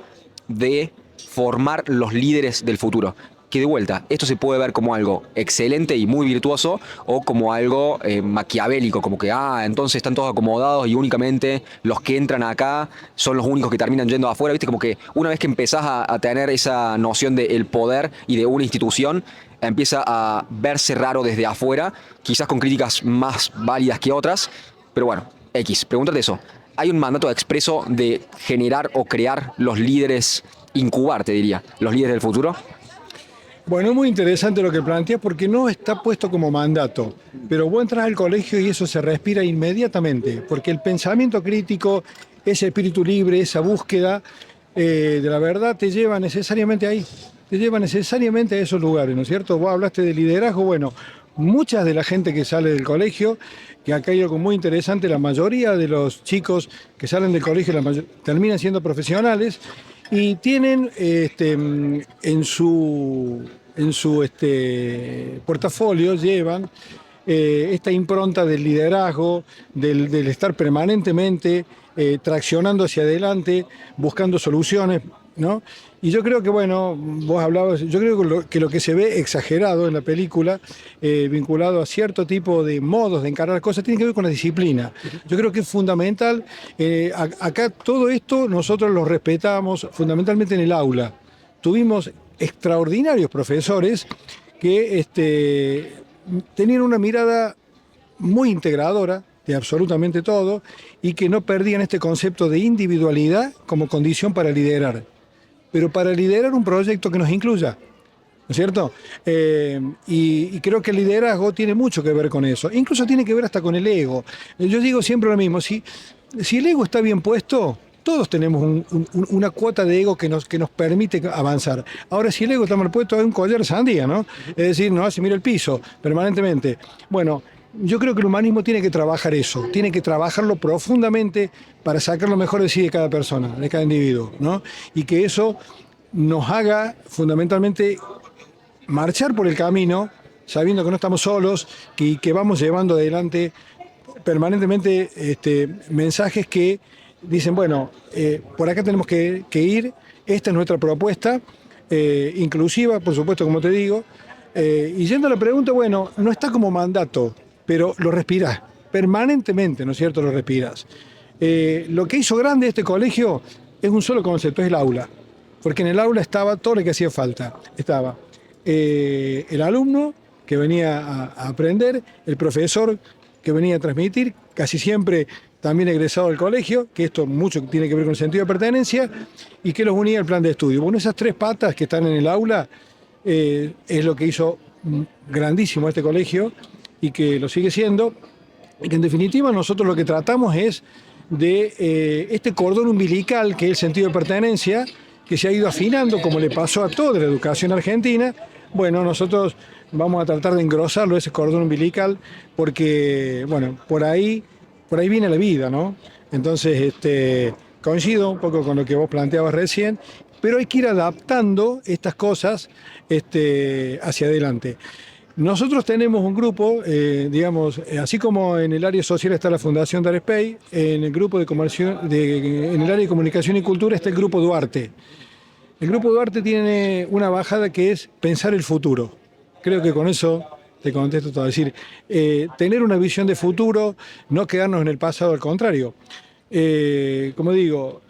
de formar los líderes del futuro. Que de vuelta, esto se puede ver como algo excelente y muy virtuoso o como algo maquiavélico, como que, entonces están todos acomodados y únicamente los que entran acá son los únicos que terminan yendo afuera, ¿viste? Como que una vez que empezás a tener esa noción del poder y de una institución, empieza a verse raro desde afuera, quizás con críticas más válidas que otras, pero bueno, pregúntate eso. ¿Hay un mandato expreso de generar o crear los líderes, incubar, te diría, los líderes del futuro? Bueno, es muy interesante lo que planteas porque no está puesto como mandato, pero vos entras al colegio y eso se respira inmediatamente, porque el pensamiento crítico, ese espíritu libre, esa búsqueda de la verdad te lleva necesariamente ahí, te lleva necesariamente a esos lugares, ¿no es cierto? Vos hablaste de liderazgo, bueno, muchas de la gente que sale del colegio, que acá hay algo muy interesante, la mayoría de los chicos que salen del colegio terminan siendo profesionales y tienen en su portafolio llevan esta impronta del liderazgo, del estar permanentemente traccionando hacia adelante, buscando soluciones, ¿no? Y yo creo que, bueno, vos hablabas, yo creo que lo que se ve exagerado en la película, vinculado a cierto tipo de modos de encarar cosas, tiene que ver con la disciplina. Yo creo que es fundamental, acá todo esto nosotros lo respetamos fundamentalmente en el aula. Tuvimos extraordinarios profesores que tenían una mirada muy integradora de absolutamente todo y que no perdían este concepto de individualidad como condición para liderar, pero para liderar un proyecto que nos incluya, ¿no es cierto? Y creo que el liderazgo tiene mucho que ver con eso, incluso tiene que ver hasta con el ego. Yo digo siempre lo mismo, si el ego está bien puesto, todos tenemos una cuota de ego que nos permite avanzar. Ahora, si el ego está mal puesto, es un collar de sandía, ¿no? Es decir, no se mira el piso permanentemente. Bueno, yo creo que el humanismo tiene que trabajar eso, tiene que trabajarlo profundamente para sacar lo mejor de sí de cada persona, de cada individuo, ¿no? Y que eso nos haga fundamentalmente marchar por el camino, sabiendo que no estamos solos, que vamos llevando adelante permanentemente mensajes que dicen, bueno, por acá tenemos que ir, esta es nuestra propuesta, inclusiva, por supuesto, como te digo, y yendo a la pregunta, bueno, no está como mandato, pero lo respirás, permanentemente, ¿no es cierto? Lo respirás. Lo que hizo grande este colegio es un solo concepto, es el aula, porque en el aula estaba todo lo que hacía falta. Estaba el alumno que venía a aprender, el profesor que venía a transmitir, casi siempre también egresado del colegio, que esto mucho tiene que ver con el sentido de pertenencia, y que los unía al plan de estudio. Bueno, esas 3 patas que están en el aula es lo que hizo grandísimo este colegio y que lo sigue siendo, y que en definitiva nosotros lo que tratamos es de este cordón umbilical que es el sentido de pertenencia, que se ha ido afinando como le pasó a toda la educación argentina. Bueno, nosotros vamos a tratar de engrosarlo, ese cordón umbilical, porque, bueno, por ahí viene la vida, ¿no? Entonces, coincido un poco con lo que vos planteabas recién, pero hay que ir adaptando estas cosas hacia adelante. Nosotros tenemos un grupo, digamos, así como en el área social está la Fundación Darespey, en el grupo en el área de comunicación y cultura está el Grupo Duarte. El Grupo Duarte tiene una bajada que es pensar el futuro. Creo que con eso te contesto todo. Es decir, tener una visión de futuro, no quedarnos en el pasado, al contrario. Como digo,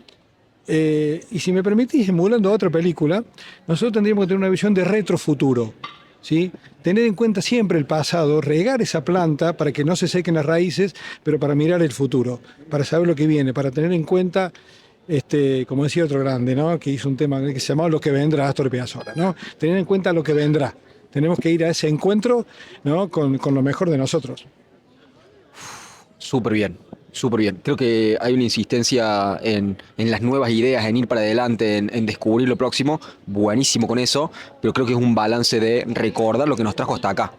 y si me permitís, emulando otra película, nosotros tendríamos que tener una visión de retrofuturo, ¿sí? Tener en cuenta siempre el pasado, regar esa planta para que no se sequen las raíces, pero para mirar el futuro, para saber lo que viene, para tener en cuenta, como decía otro grande, ¿no? Que hizo un tema que se llamaba Lo que vendrá, Astor Piazzolla, ¿no? Tener en cuenta lo que vendrá. Tenemos que ir a ese encuentro, ¿no? con lo mejor de nosotros. Súper bien, súper bien. Creo que hay una insistencia en las nuevas ideas, en ir para adelante, en descubrir lo próximo. Buenísimo con eso, pero creo que es un balance de recordar lo que nos trajo hasta acá.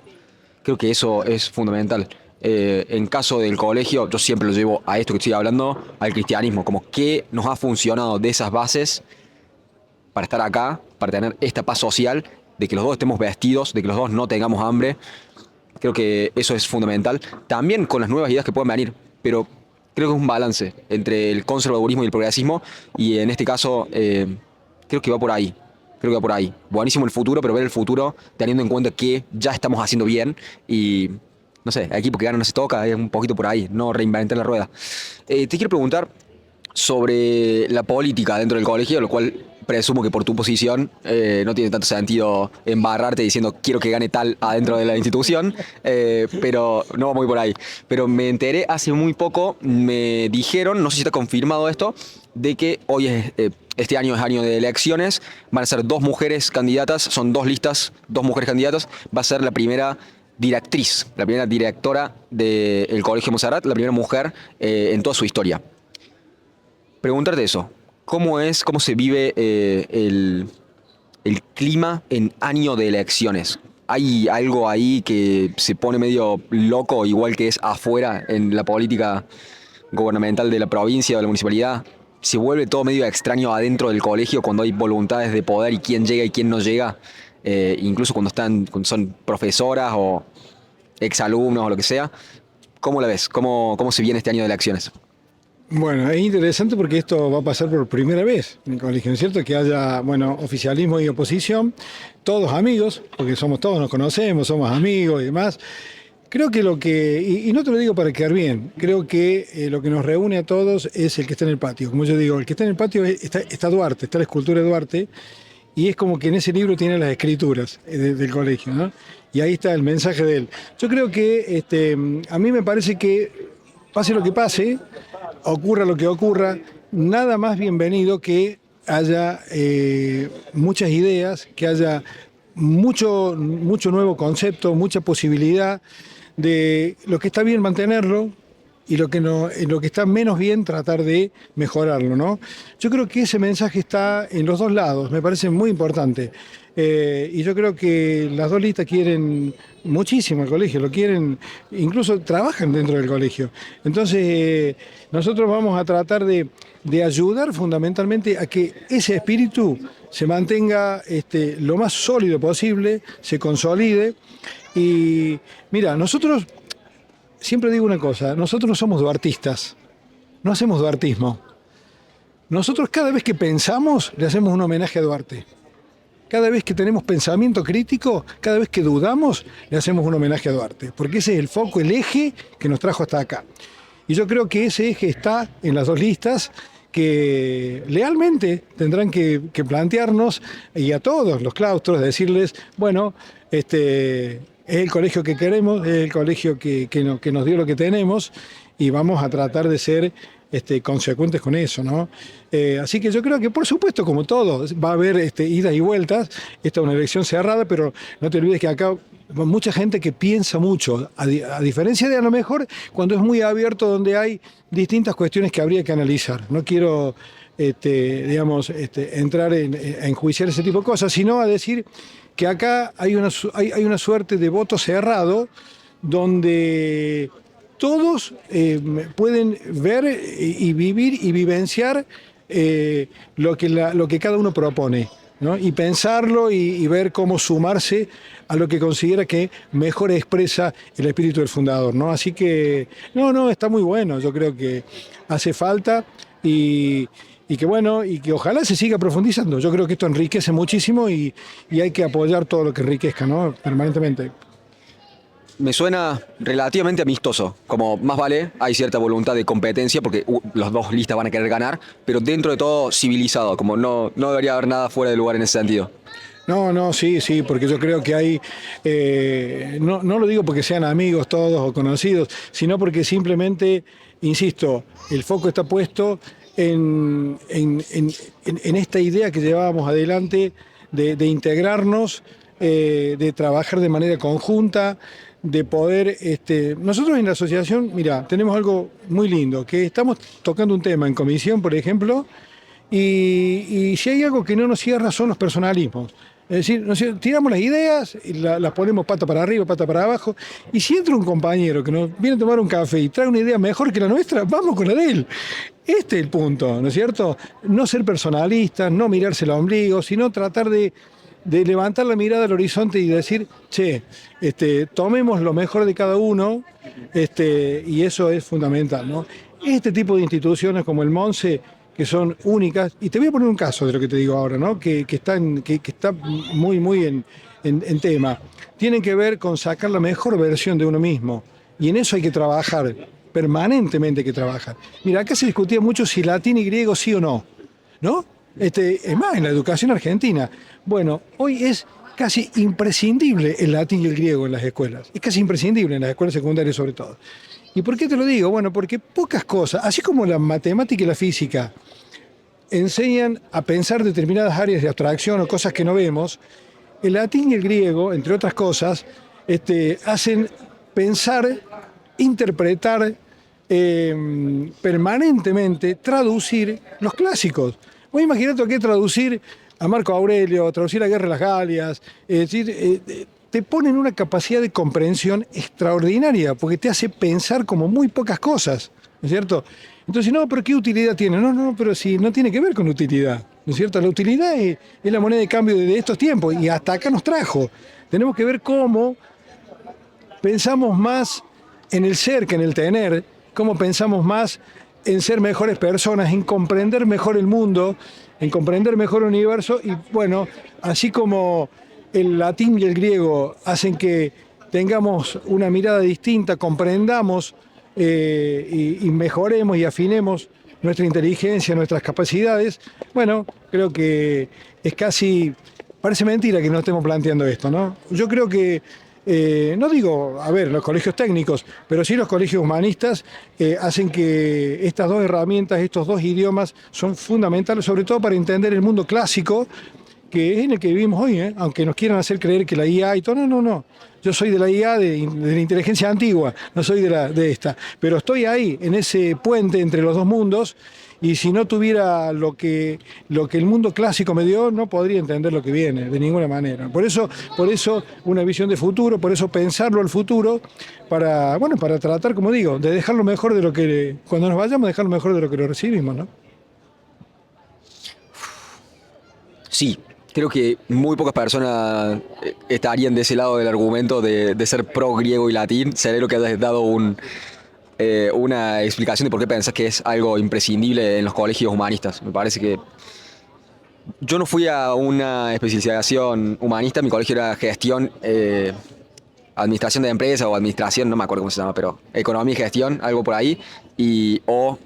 Creo que eso es fundamental. En caso del colegio, yo siempre lo llevo a esto que estoy hablando, al cristianismo, como qué nos ha funcionado de esas bases para estar acá, para tener esta paz social, de que los dos estemos vestidos, de que los dos no tengamos hambre. Creo que eso es fundamental. También con las nuevas ideas que pueden venir, pero creo que es un balance entre el conservadurismo y el progresismo, y en este caso creo que va por ahí. Creo que va por ahí. Buenísimo el futuro, pero ver el futuro teniendo en cuenta que ya estamos haciendo bien y, no sé, el equipo que gana no se toca, es un poquito por ahí, no reinventar la rueda. Te quiero preguntar sobre la política dentro del colegio, lo cual presumo que por tu posición no tiene tanto sentido embarrarte diciendo quiero que gane tal adentro de la institución, pero no va muy por ahí. Pero me enteré hace muy poco, me dijeron, no sé si está confirmado esto, de que hoy es, este año es año de elecciones, van a ser 2 mujeres candidatas, son 2 listas, 2 mujeres candidatas, va a ser la primera directriz, la primera directora del Colegio Monserrat, la primera mujer en toda su historia. Preguntarte eso, cómo se vive el clima en año de elecciones? ¿Hay algo ahí que se pone medio loco, igual que es afuera en la política gubernamental de la provincia o de la municipalidad? ¿Se vuelve todo medio extraño adentro del colegio cuando hay voluntades de poder y quién llega y quién no llega? Incluso cuando son profesoras o exalumnos o lo que sea. ¿Cómo la ves? ¿Cómo se viene este año de elecciones? Bueno, es interesante porque esto va a pasar por primera vez en el colegio, ¿no es cierto? Que haya, bueno, oficialismo y oposición, todos amigos, porque somos todos, nos conocemos, somos amigos y demás. Creo que y no te lo digo para quedar bien, creo que lo que nos reúne a todos es el que está en el patio. Como yo digo, el que está en el patio está Duarte, está la escultura de Duarte, y es como que en ese libro tiene las escrituras del colegio, ¿no? Y ahí está el mensaje de él. Yo creo que a mí me parece que pase lo que pase, ocurra lo que ocurra, nada más bienvenido que haya muchas ideas, que haya mucho nuevo concepto, mucha posibilidad de lo que está bien mantenerlo y lo que no, en lo que está menos bien tratar de mejorarlo, ¿no? Yo creo que ese mensaje está en los dos lados, me parece muy importante. Y yo creo que las dos listas quieren muchísimo el colegio, lo quieren, incluso trabajan dentro del colegio. Entonces, nosotros vamos a tratar de ayudar fundamentalmente a que ese espíritu se mantenga lo más sólido posible, se consolide. Y mira, nosotros, siempre digo una cosa, nosotros no somos duartistas, no hacemos duartismo. Nosotros cada vez que pensamos le hacemos un homenaje a Duarte. Cada vez que tenemos pensamiento crítico, cada vez que dudamos, le hacemos un homenaje a Duarte, porque ese es el foco, el eje que nos trajo hasta acá. Y yo creo que ese eje está en las dos listas que lealmente tendrán que plantearnos, y a todos los claustros, decirles, bueno, es el colegio que queremos, es el colegio que nos dio lo que tenemos, y vamos a tratar de ser consecuentes con eso, ¿no? Así que yo creo que, por supuesto, como todo, va a haber idas y vueltas. Esta es una elección cerrada, pero no te olvides que acá hay mucha gente que piensa mucho, a diferencia de a lo mejor cuando es muy abierto, donde hay distintas cuestiones que habría que analizar. No quiero, entrar en enjuiciar ese tipo de cosas, sino a decir que acá hay una suerte de voto cerrado, donde todos pueden ver y vivir y vivenciar lo que cada uno propone, ¿no? Y pensarlo y ver cómo sumarse a lo que considera que mejor expresa el espíritu del fundador, ¿no? Así que, no, está muy bueno, yo creo que hace falta y y que bueno, y que ojalá se siga profundizando. Yo creo que esto enriquece muchísimo y hay que apoyar todo lo que enriquezca, ¿no? Permanentemente. Me suena relativamente amistoso, como más vale, hay cierta voluntad de competencia porque los dos listas van a querer ganar, pero dentro de todo civilizado, como no debería haber nada fuera de lugar en ese sentido. No, no, sí, sí, porque yo creo que hay, no lo digo porque sean amigos todos o conocidos, sino porque simplemente, insisto, el foco está puesto en esta idea que llevábamos adelante de integrarnos, de trabajar de manera conjunta, de poder, nosotros en la asociación, mira, tenemos algo muy lindo, que estamos tocando un tema en comisión, por ejemplo, y si hay algo que no nos cierra son los personalismos. Es decir, tiramos las ideas, y las ponemos pata para arriba, pata para abajo, y si entra un compañero que nos viene a tomar un café y trae una idea mejor que la nuestra, vamos con la de él. Este es el punto, ¿no es cierto? No ser personalistas, no mirarse el ombligo, sino tratar de levantar la mirada al horizonte y decir, che, tomemos lo mejor de cada uno, y eso es fundamental, ¿no? Este tipo de instituciones como el MONSE, que son únicas, y te voy a poner un caso de lo que te digo ahora, ¿no? Que está muy en tema. Tienen que ver con sacar la mejor versión de uno mismo, y en eso hay que trabajar, permanentemente hay que trabajar. Mira, acá se discutía mucho si latín y griego sí o no, ¿no? Es más, en la educación argentina. Bueno, hoy es casi imprescindible el latín y el griego en las escuelas. Es casi imprescindible en las escuelas secundarias sobre todo. ¿Y por qué te lo digo? Bueno, porque pocas cosas, así como la matemática y la física enseñan a pensar determinadas áreas de abstracción o cosas que no vemos, el latín y el griego, entre otras cosas, hacen pensar, interpretar, permanentemente, traducir los clásicos. Vos imaginate lo que es traducir a Marco Aurelio, traducir la Guerra de las Galias, es decir, te ponen una capacidad de comprensión extraordinaria, porque te hace pensar como muy pocas cosas, ¿no es cierto? Entonces, no, pero ¿qué utilidad tiene? No, pero si no tiene que ver con utilidad, ¿no es cierto? La utilidad es la moneda de cambio de estos tiempos y hasta acá nos trajo. Tenemos que ver cómo pensamos más en el ser que en el tener, cómo pensamos más en ser mejores personas, en comprender mejor el mundo, en comprender mejor el universo y bueno, así como el latín y el griego hacen que tengamos una mirada distinta, comprendamos y mejoremos y afinemos nuestra inteligencia, nuestras capacidades, bueno, creo que es casi, parece mentira que no estemos planteando esto, ¿no? Yo creo que no digo, a ver, los colegios técnicos, pero sí los colegios humanistas hacen que estas dos herramientas, estos dos idiomas son fundamentales, sobre todo para entender el mundo clásico, que es en el que vivimos hoy, aunque nos quieran hacer creer que la IA y todo, no. Yo soy de la IA, de la inteligencia antigua, no soy de esta, pero estoy ahí, en ese puente entre los dos mundos, y si no tuviera lo que el mundo clásico me dio, no podría entender lo que viene, de ninguna manera. Por eso una visión de futuro, por eso pensarlo al futuro, para tratar, como digo, de dejar lo mejor de lo que, cuando nos vayamos, dejar lo mejor de lo que lo recibimos, ¿no? Sí, creo que muy pocas personas estarían de ese lado del argumento de ser pro griego y latín. Celebro que hayas dado una explicación de por qué pensás que es algo imprescindible en los colegios humanistas. Me parece que yo no fui a una especialización humanista, mi colegio era gestión, administración de empresas o administración, no me acuerdo cómo se llama, pero economía y gestión, algo por ahí, o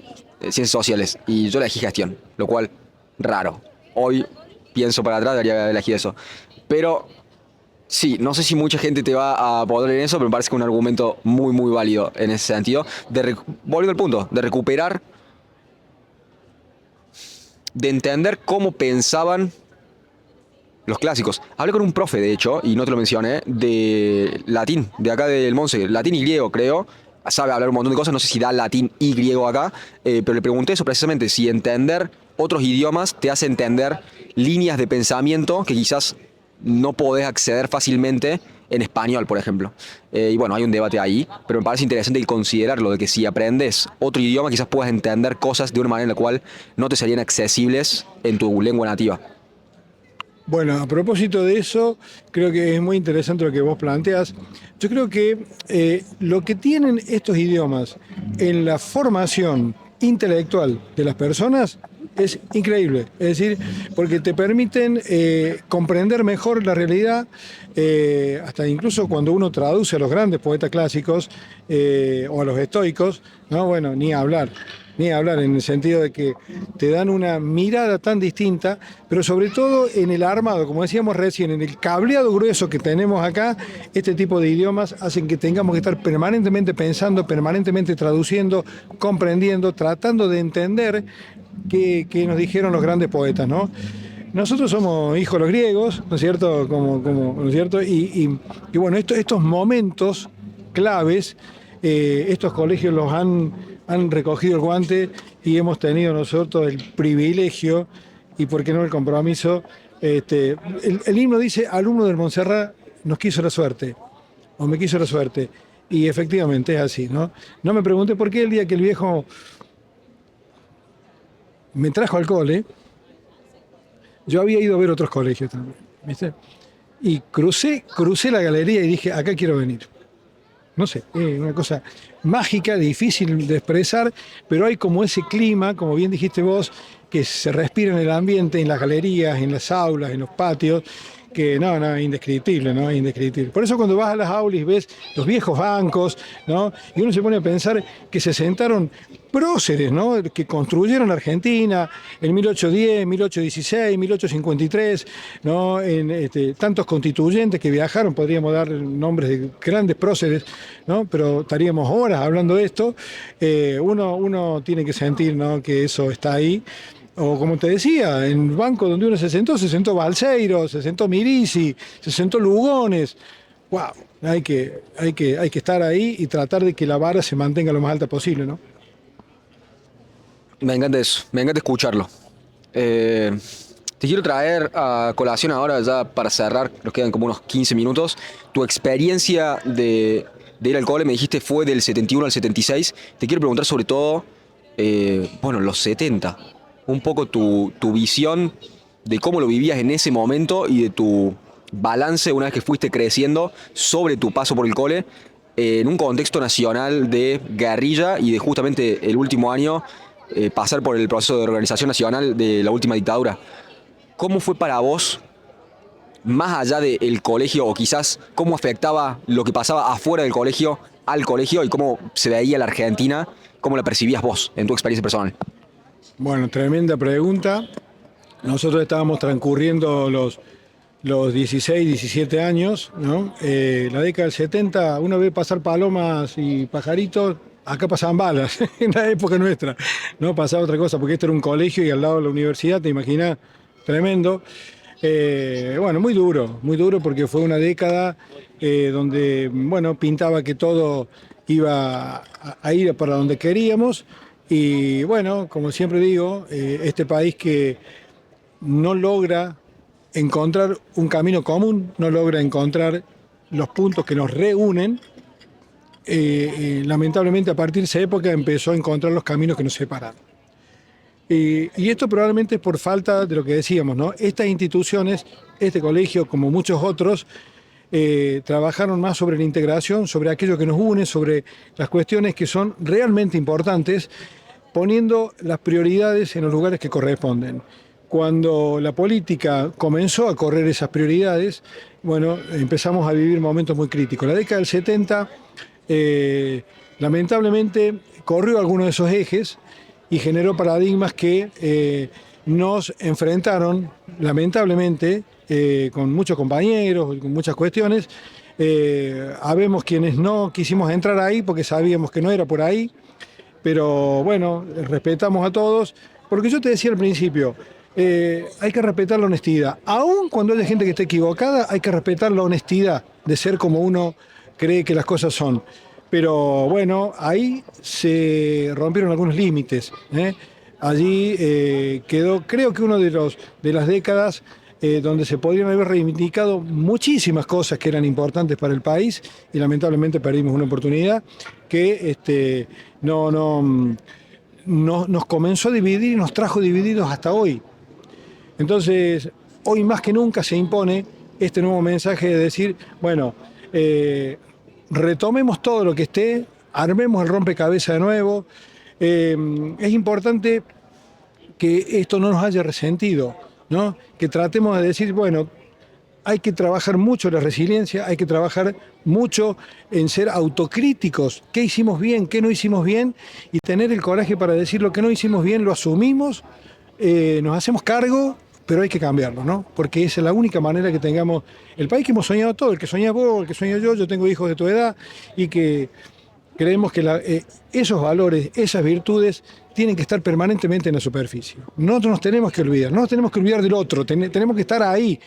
ciencias sociales. Y yo elegí gestión, lo cual, raro. Hoy pienso para atrás, debería haber elegido eso. Pero sí, no sé si mucha gente te va a poder en eso, pero me parece que es un argumento muy, muy válido en ese sentido. Volviendo al punto, de recuperar, de entender cómo pensaban los clásicos. Hablé con un profe, de hecho, y no te lo mencioné, de latín, de acá del Monse, latín y griego, creo. Sabe hablar un montón de cosas, no sé si da latín y griego acá, pero le pregunté eso precisamente, si entender otros idiomas te hace entender líneas de pensamiento que quizás no podés acceder fácilmente en español, por ejemplo. Y bueno, hay un debate ahí, pero me parece interesante el considerarlo, de que si aprendes otro idioma quizás puedas entender cosas de una manera en la cual no te serían accesibles en tu lengua nativa. Bueno, a propósito de eso, creo que es muy interesante lo que vos planteas. Yo creo que lo que tienen estos idiomas en la formación intelectual de las personas Es increíble, es decir, porque te permiten comprender mejor la realidad, hasta incluso cuando uno traduce a los grandes poetas clásicos o a los estoicos, no, bueno, ni hablar en el sentido de que te dan una mirada tan distinta, pero sobre todo en el armado, como decíamos recién, en el cableado grueso que tenemos acá, este tipo de idiomas hacen que tengamos que estar permanentemente pensando, permanentemente traduciendo, comprendiendo, tratando de entender qué nos dijeron los grandes poetas, ¿no? Nosotros somos hijos de los griegos, ¿no es cierto? ¿No es cierto? Y bueno, estos momentos claves, estos colegios los han recogido el guante y hemos tenido nosotros el privilegio y, por qué no, el compromiso. El himno dice: alumno del Montserrat nos quiso la suerte, o me quiso la suerte. Y efectivamente es así, ¿no? No me pregunté por qué el día que el viejo me trajo al cole, yo había ido a ver otros colegios también, ¿viste? Y crucé la galería y dije: acá quiero venir. No sé, es una cosa mágica, difícil de expresar, pero hay como ese clima, como bien dijiste vos, que se respira en el ambiente, en las galerías, en las aulas, en los patios, que no, es indescriptible, ¿no? Es indescriptible. Por eso cuando vas a las aulas ves los viejos bancos, ¿no? Y uno se pone a pensar que se sentaron próceres, ¿no? Que construyeron Argentina en 1810, 1816, 1853, ¿no? Tantos constituyentes que viajaron, podríamos dar nombres de grandes próceres, ¿no? Pero estaríamos horas hablando de esto. Uno tiene que sentir, ¿no?, que eso está ahí. O como te decía, en el banco donde uno se sentó Balseiro, se sentó Mirici, se sentó Lugones. ¡Wow! Hay que estar ahí y tratar de que la vara se mantenga lo más alta posible, ¿no? Me encanta eso, me encanta escucharlo. Te quiero traer a colación ahora, ya para cerrar, nos quedan como unos 15 minutos, tu experiencia de ir al cole, me dijiste fue del 71 al 76. Te quiero preguntar sobre todo, los 70. Un poco tu visión de cómo lo vivías en ese momento y de tu balance una vez que fuiste creciendo sobre tu paso por el cole en un contexto nacional de guerrilla y de justamente el último año pasar por el proceso de organización nacional de la última dictadura. ¿Cómo fue para vos, más allá del colegio, o quizás cómo afectaba lo que pasaba afuera del colegio al colegio y cómo se veía la Argentina, cómo la percibías vos en tu experiencia personal? Bueno, tremenda pregunta. Nosotros estábamos transcurriendo los 16, 17 años, ¿no? La década del 70, uno ve pasar palomas y pajaritos, acá pasaban balas, en la época nuestra, no pasaba otra cosa, porque esto era un colegio y al lado de la universidad, te imaginas, tremendo. Muy duro porque fue una década donde, pintaba que todo iba a ir para donde queríamos. Y bueno, como siempre digo, este país que no logra encontrar un camino común, no logra encontrar los puntos que nos reúnen, lamentablemente a partir de esa época empezó a encontrar los caminos que nos separan. Y esto probablemente es por falta de lo que decíamos, ¿no? Estas instituciones, este colegio, como muchos otros, trabajaron más sobre la integración, sobre aquello que nos une, sobre las cuestiones que son realmente importantes, poniendo las prioridades en los lugares que corresponden. Cuando la política comenzó a correr esas prioridades, empezamos a vivir momentos muy críticos. La década del 70, lamentablemente, corrió algunos de esos ejes y generó paradigmas que nos enfrentaron, lamentablemente, con muchos compañeros, con muchas cuestiones. Habemos quienes no quisimos entrar ahí porque sabíamos que no era por ahí, pero bueno, respetamos a todos, porque yo te decía al principio, hay que respetar la honestidad. Aun cuando haya gente que esté equivocada, hay que respetar la honestidad de ser como uno cree que las cosas son. Pero bueno, ahí se rompieron algunos límites, ¿eh? Allí quedó, creo que uno de las décadas donde se podrían haber reivindicado muchísimas cosas que eran importantes para el país y lamentablemente perdimos una oportunidad que nos comenzó a dividir y nos trajo divididos hasta hoy. Entonces, hoy más que nunca se impone este nuevo mensaje de decir, retomemos todo lo que esté, armemos el rompecabezas de nuevo. Es importante que esto no nos haya resentido, ¿no? Que tratemos de decir, bueno, hay que trabajar mucho la resiliencia, hay que trabajar mucho en ser autocríticos, qué hicimos bien, qué no hicimos bien, y tener el coraje para decir lo que no hicimos bien, lo asumimos, nos hacemos cargo, pero hay que cambiarlo, ¿no? Porque esa es la única manera que tengamos el país que hemos soñado todos, el que soñás vos, el que sueño yo tengo hijos de tu edad, y que creemos que esos valores, esas virtudes, tienen que estar permanentemente en la superficie. No nos tenemos que olvidar, no nos tenemos que olvidar del otro, tenemos que estar ahí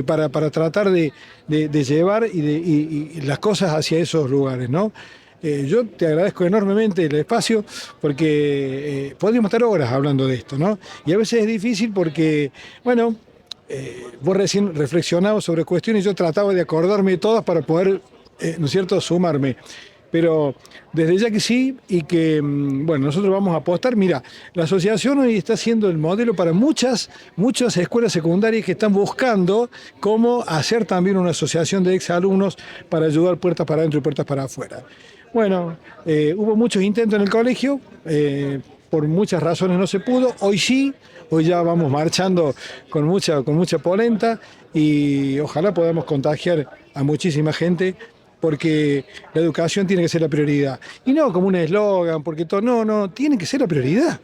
para tratar de llevar y las cosas hacia esos lugares, ¿no? Yo te agradezco enormemente el espacio porque podríamos estar horas hablando de esto, ¿no? Y a veces es difícil porque, bueno, vos recién reflexionabas sobre cuestiones y yo trataba de acordarme de todas para poder, ¿no es cierto?, sumarme. Pero desde ya que sí, y que, bueno, nosotros vamos a apostar. Mira, la asociación hoy está siendo el modelo para muchas escuelas secundarias que están buscando cómo hacer también una asociación de exalumnos para ayudar puertas para adentro y puertas para afuera. Bueno, hubo muchos intentos en el colegio, por muchas razones no se pudo, hoy sí, hoy ya vamos marchando con mucha polenta y ojalá podamos contagiar a muchísima gente, porque la educación tiene que ser la prioridad. Y no como un eslogan, porque todo, no, tiene que ser la prioridad.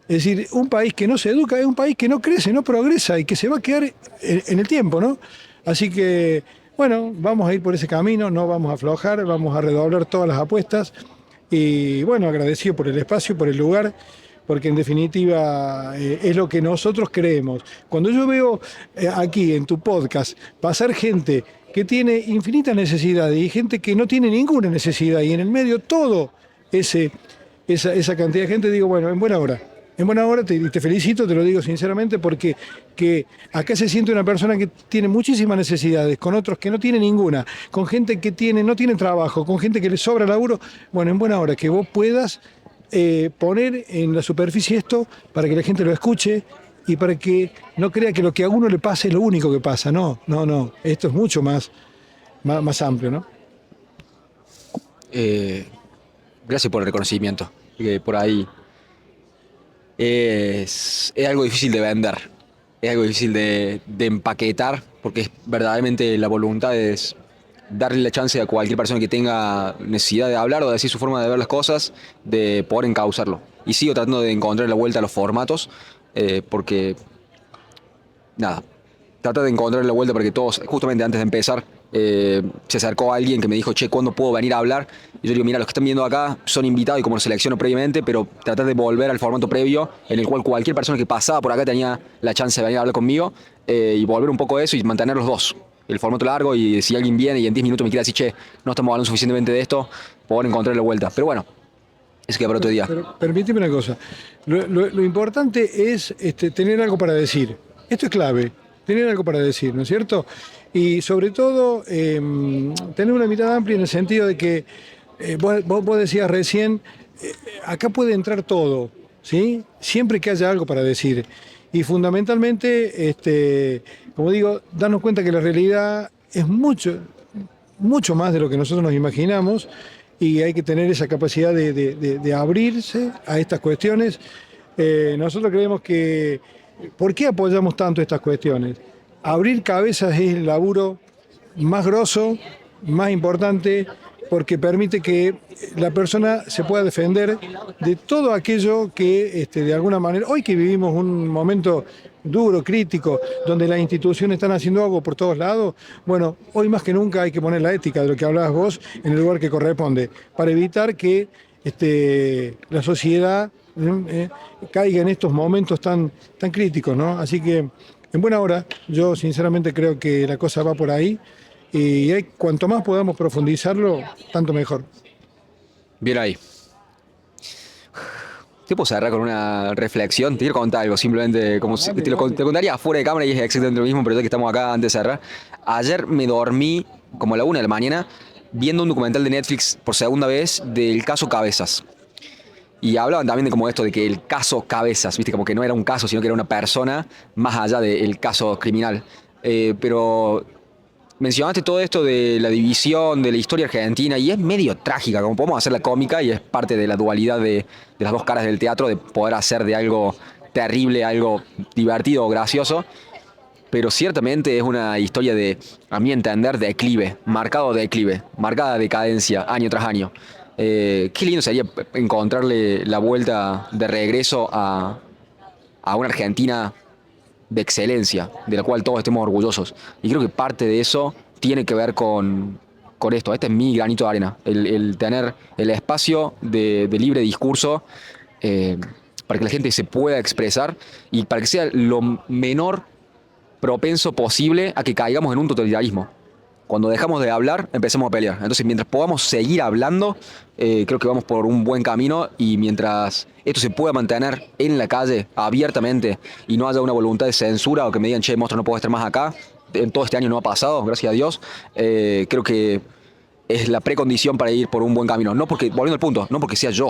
Es decir, un país que no se educa es un país que no crece, no progresa y que se va a quedar en el tiempo, ¿no? Así que, bueno, vamos a ir por ese camino, no vamos a aflojar, vamos a redoblar todas las apuestas. Y bueno, agradecido por el espacio, por el lugar, porque en definitiva es lo que nosotros creemos. Cuando yo veo aquí en tu podcast pasar gente que tiene infinitas necesidades y gente que no tiene ninguna necesidad, y en el medio todo esa cantidad de gente, digo, bueno, en buena hora. En buena hora te felicito, te lo digo sinceramente, porque que acá se siente una persona que tiene muchísimas necesidades, con otros que no tiene ninguna, con gente que no tiene trabajo, con gente que le sobra laburo. Bueno, en buena hora que vos puedas poner en la superficie esto para que la gente lo escuche y para que no crea que lo que a uno le pasa es lo único que pasa. No. Esto es mucho más amplio, ¿no? Gracias por el reconocimiento. Por ahí es algo difícil de vender, es algo difícil de empaquetar, porque verdaderamente la voluntad es darle la chance a cualquier persona que tenga necesidad de hablar o de decir su forma de ver las cosas, de poder encauzarlo. Y sigo tratando de encontrar la vuelta a los formatos, porque, nada, trata de encontrar la vuelta porque todos, justamente antes de empezar, se acercó alguien que me dijo, che, ¿cuándo puedo venir a hablar? Y yo digo, mira, los que están viendo acá son invitados y como los selecciono previamente, pero tratar de volver al formato previo en el cual cualquier persona que pasaba por acá tenía la chance de venir a hablar conmigo, y volver un poco eso y mantener los dos. El formato largo, y si alguien viene y en 10 minutos me quiere decir, che, no estamos hablando suficientemente de esto, poder encontrar la vuelta. Pero bueno, eso queda para otro día. Pero permíteme una cosa, lo importante es tener algo para decir. Esto es clave, tener algo para decir, ¿no es cierto? Y sobre todo, tener una mirada amplia en el sentido de que, vos decías recién, acá puede entrar todo, ¿sí? Siempre que haya algo para decir. Y fundamentalmente, como digo, darnos cuenta que la realidad es mucho más de lo que nosotros nos imaginamos, y hay que tener esa capacidad de abrirse a estas cuestiones. Nosotros creemos que, ¿por qué apoyamos tanto estas cuestiones? Abrir cabezas es el laburo más grosso, más importante, porque permite que la persona se pueda defender de todo aquello que de alguna manera, hoy que vivimos un momento duro, crítico, donde las instituciones están haciendo algo por todos lados, bueno, hoy más que nunca hay que poner la ética de lo que hablabas vos en el lugar que corresponde, para evitar que la sociedad caiga en estos momentos tan críticos, ¿no? Así que, en buena hora, yo sinceramente creo que la cosa va por ahí. Y cuanto más podamos profundizarlo, tanto mejor. Bien ahí. Te puedo cerrar con una reflexión. Te quiero contar algo, simplemente como si, te contaría fuera de cámara y es exactamente lo mismo, pero ya que estamos acá antes de cerrar. Ayer me dormí como a la 1 de la mañana viendo un documental de Netflix por segunda vez del caso Cabezas. Y hablaban también de como esto, de que el caso Cabezas, viste, como que no era un caso, sino que era una persona más allá del caso criminal. Pero mencionaste todo esto de la división, de la historia argentina, y es medio trágica, como podemos hacer la cómica, y es parte de la dualidad de las dos caras del teatro, de poder hacer de algo terrible, algo divertido o gracioso, pero ciertamente es una historia de, a mi entender, declive, marcado declive, marcada decadencia año tras año. Qué lindo sería encontrarle la vuelta de regreso a una Argentina de excelencia, de la cual todos estemos orgullosos. Y creo que parte de eso tiene que ver con esto. Este es mi granito de arena, el tener el espacio de libre discurso para que la gente se pueda expresar y para que sea lo menor propenso posible a que caigamos en un totalitarismo. Cuando dejamos de hablar, empecemos a pelear. Entonces, mientras podamos seguir hablando, creo que vamos por un buen camino y mientras esto se pueda mantener en la calle, abiertamente, y no haya una voluntad de censura o que me digan, che, monstruo, no puedo estar más acá, en todo este año no ha pasado, gracias a Dios, creo que es la precondición para ir por un buen camino. No porque, volviendo al punto, no porque sea yo,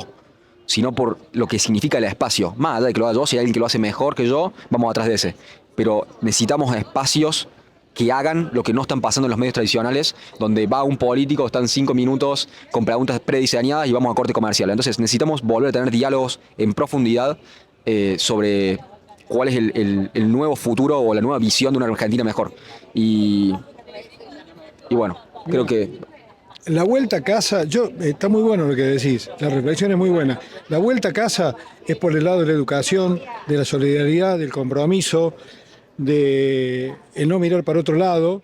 sino por lo que significa el espacio. Más allá de que lo haga yo, si hay alguien que lo hace mejor que yo, vamos atrás de ese. Pero necesitamos espacios que hagan lo que no están pasando en los medios tradicionales, donde va un político, están 5 minutos con preguntas prediseñadas y vamos a corte comercial. Entonces necesitamos volver a tener diálogos en profundidad sobre cuál es el nuevo futuro o la nueva visión de una Argentina mejor. Y bueno, creo que La vuelta a casa, está muy bueno lo que decís, la reflexión es muy buena. La vuelta a casa es por el lado de la educación, de la solidaridad, del compromiso, de el no mirar para otro lado,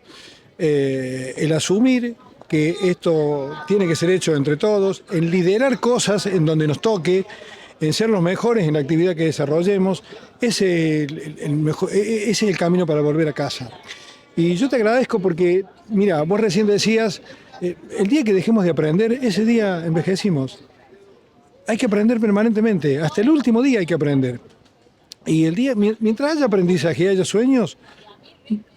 el asumir que esto tiene que ser hecho entre todos, en liderar cosas en donde nos toque, en ser los mejores en la actividad que desarrollemos. Ese es el camino para volver a casa. Y yo te agradezco porque, mira, vos recién decías, el día que dejemos de aprender, ese día envejecimos. Hay que aprender permanentemente, hasta el último día hay que aprender. Y el día, mientras haya aprendizaje y haya sueños,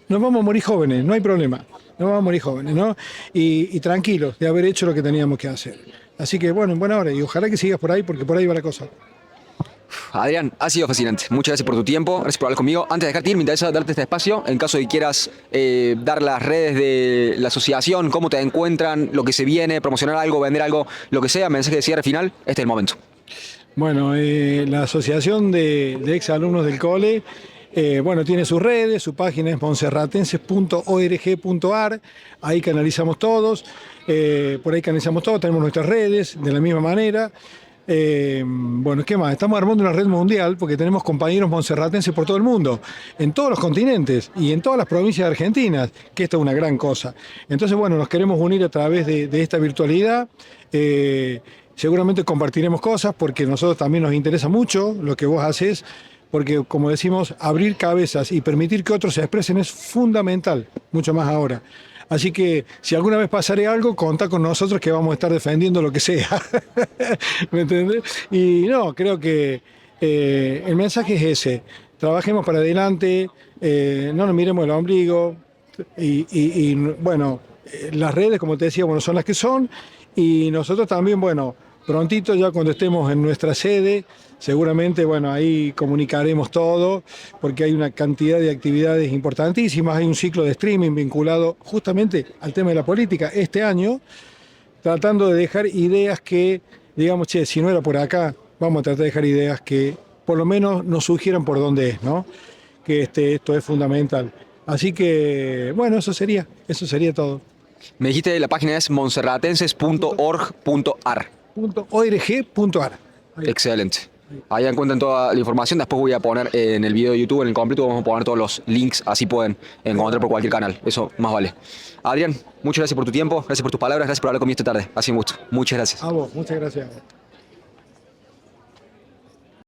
nos vamos a morir jóvenes, no hay problema. Nos vamos a morir jóvenes, ¿no? Y tranquilos de haber hecho lo que teníamos que hacer. Así que bueno, en buena hora y ojalá que sigas por ahí porque por ahí va la cosa. Adrián, ha sido fascinante. Muchas gracias por tu tiempo, gracias por hablar conmigo. Antes de dejarte ir, me interesa darte este espacio en caso de que quieras dar las redes de la asociación, cómo te encuentran, lo que se viene, promocionar algo, vender algo, lo que sea, mensaje de cierre final, este es el momento. Bueno, la Asociación de Exalumnos del Cole, bueno, tiene sus redes, su página es monserratenses.org.ar, ahí canalizamos todos, por ahí canalizamos todos, tenemos nuestras redes de la misma manera. Bueno, ¿qué más? Estamos armando una red mundial porque tenemos compañeros monserratenses por todo el mundo, en todos los continentes y en todas las provincias argentinas, que esto es una gran cosa. Entonces, bueno, nos queremos unir a través de esta virtualidad. Seguramente compartiremos cosas porque a nosotros también nos interesa mucho lo que vos haces, porque como decimos, abrir cabezas y permitir que otros se expresen es fundamental, mucho más ahora. Así que si alguna vez pasaré algo, contá con nosotros que vamos a estar defendiendo lo que sea. ¿Me entendés? Y no, creo que el mensaje es ese. Trabajemos para adelante, no nos miremos el ombligo. Bueno, las redes, como te decía, bueno, son las que son. Y nosotros también, bueno, prontito ya cuando estemos en nuestra sede, seguramente, bueno, ahí comunicaremos todo, porque hay una cantidad de actividades importantísimas, hay un ciclo de streaming vinculado justamente al tema de la política este año, tratando de dejar ideas que, digamos, che, si no era por acá, vamos a tratar de dejar ideas que por lo menos nos sugieran por dónde es, ¿no? Que esto es fundamental. Así que, bueno, eso sería todo. Me dijiste la página es monserratenses.org.ar. .org.ar. Excelente. Ahí encuentran toda la información. Después voy a poner en el video de YouTube, en el completo, vamos a poner todos los links, así pueden encontrar por cualquier canal. Eso más vale. Adrián, muchas gracias por tu tiempo, gracias por tus palabras, gracias por hablar conmigo esta tarde. Ha sido un gusto. Muchas gracias. A vos, muchas gracias.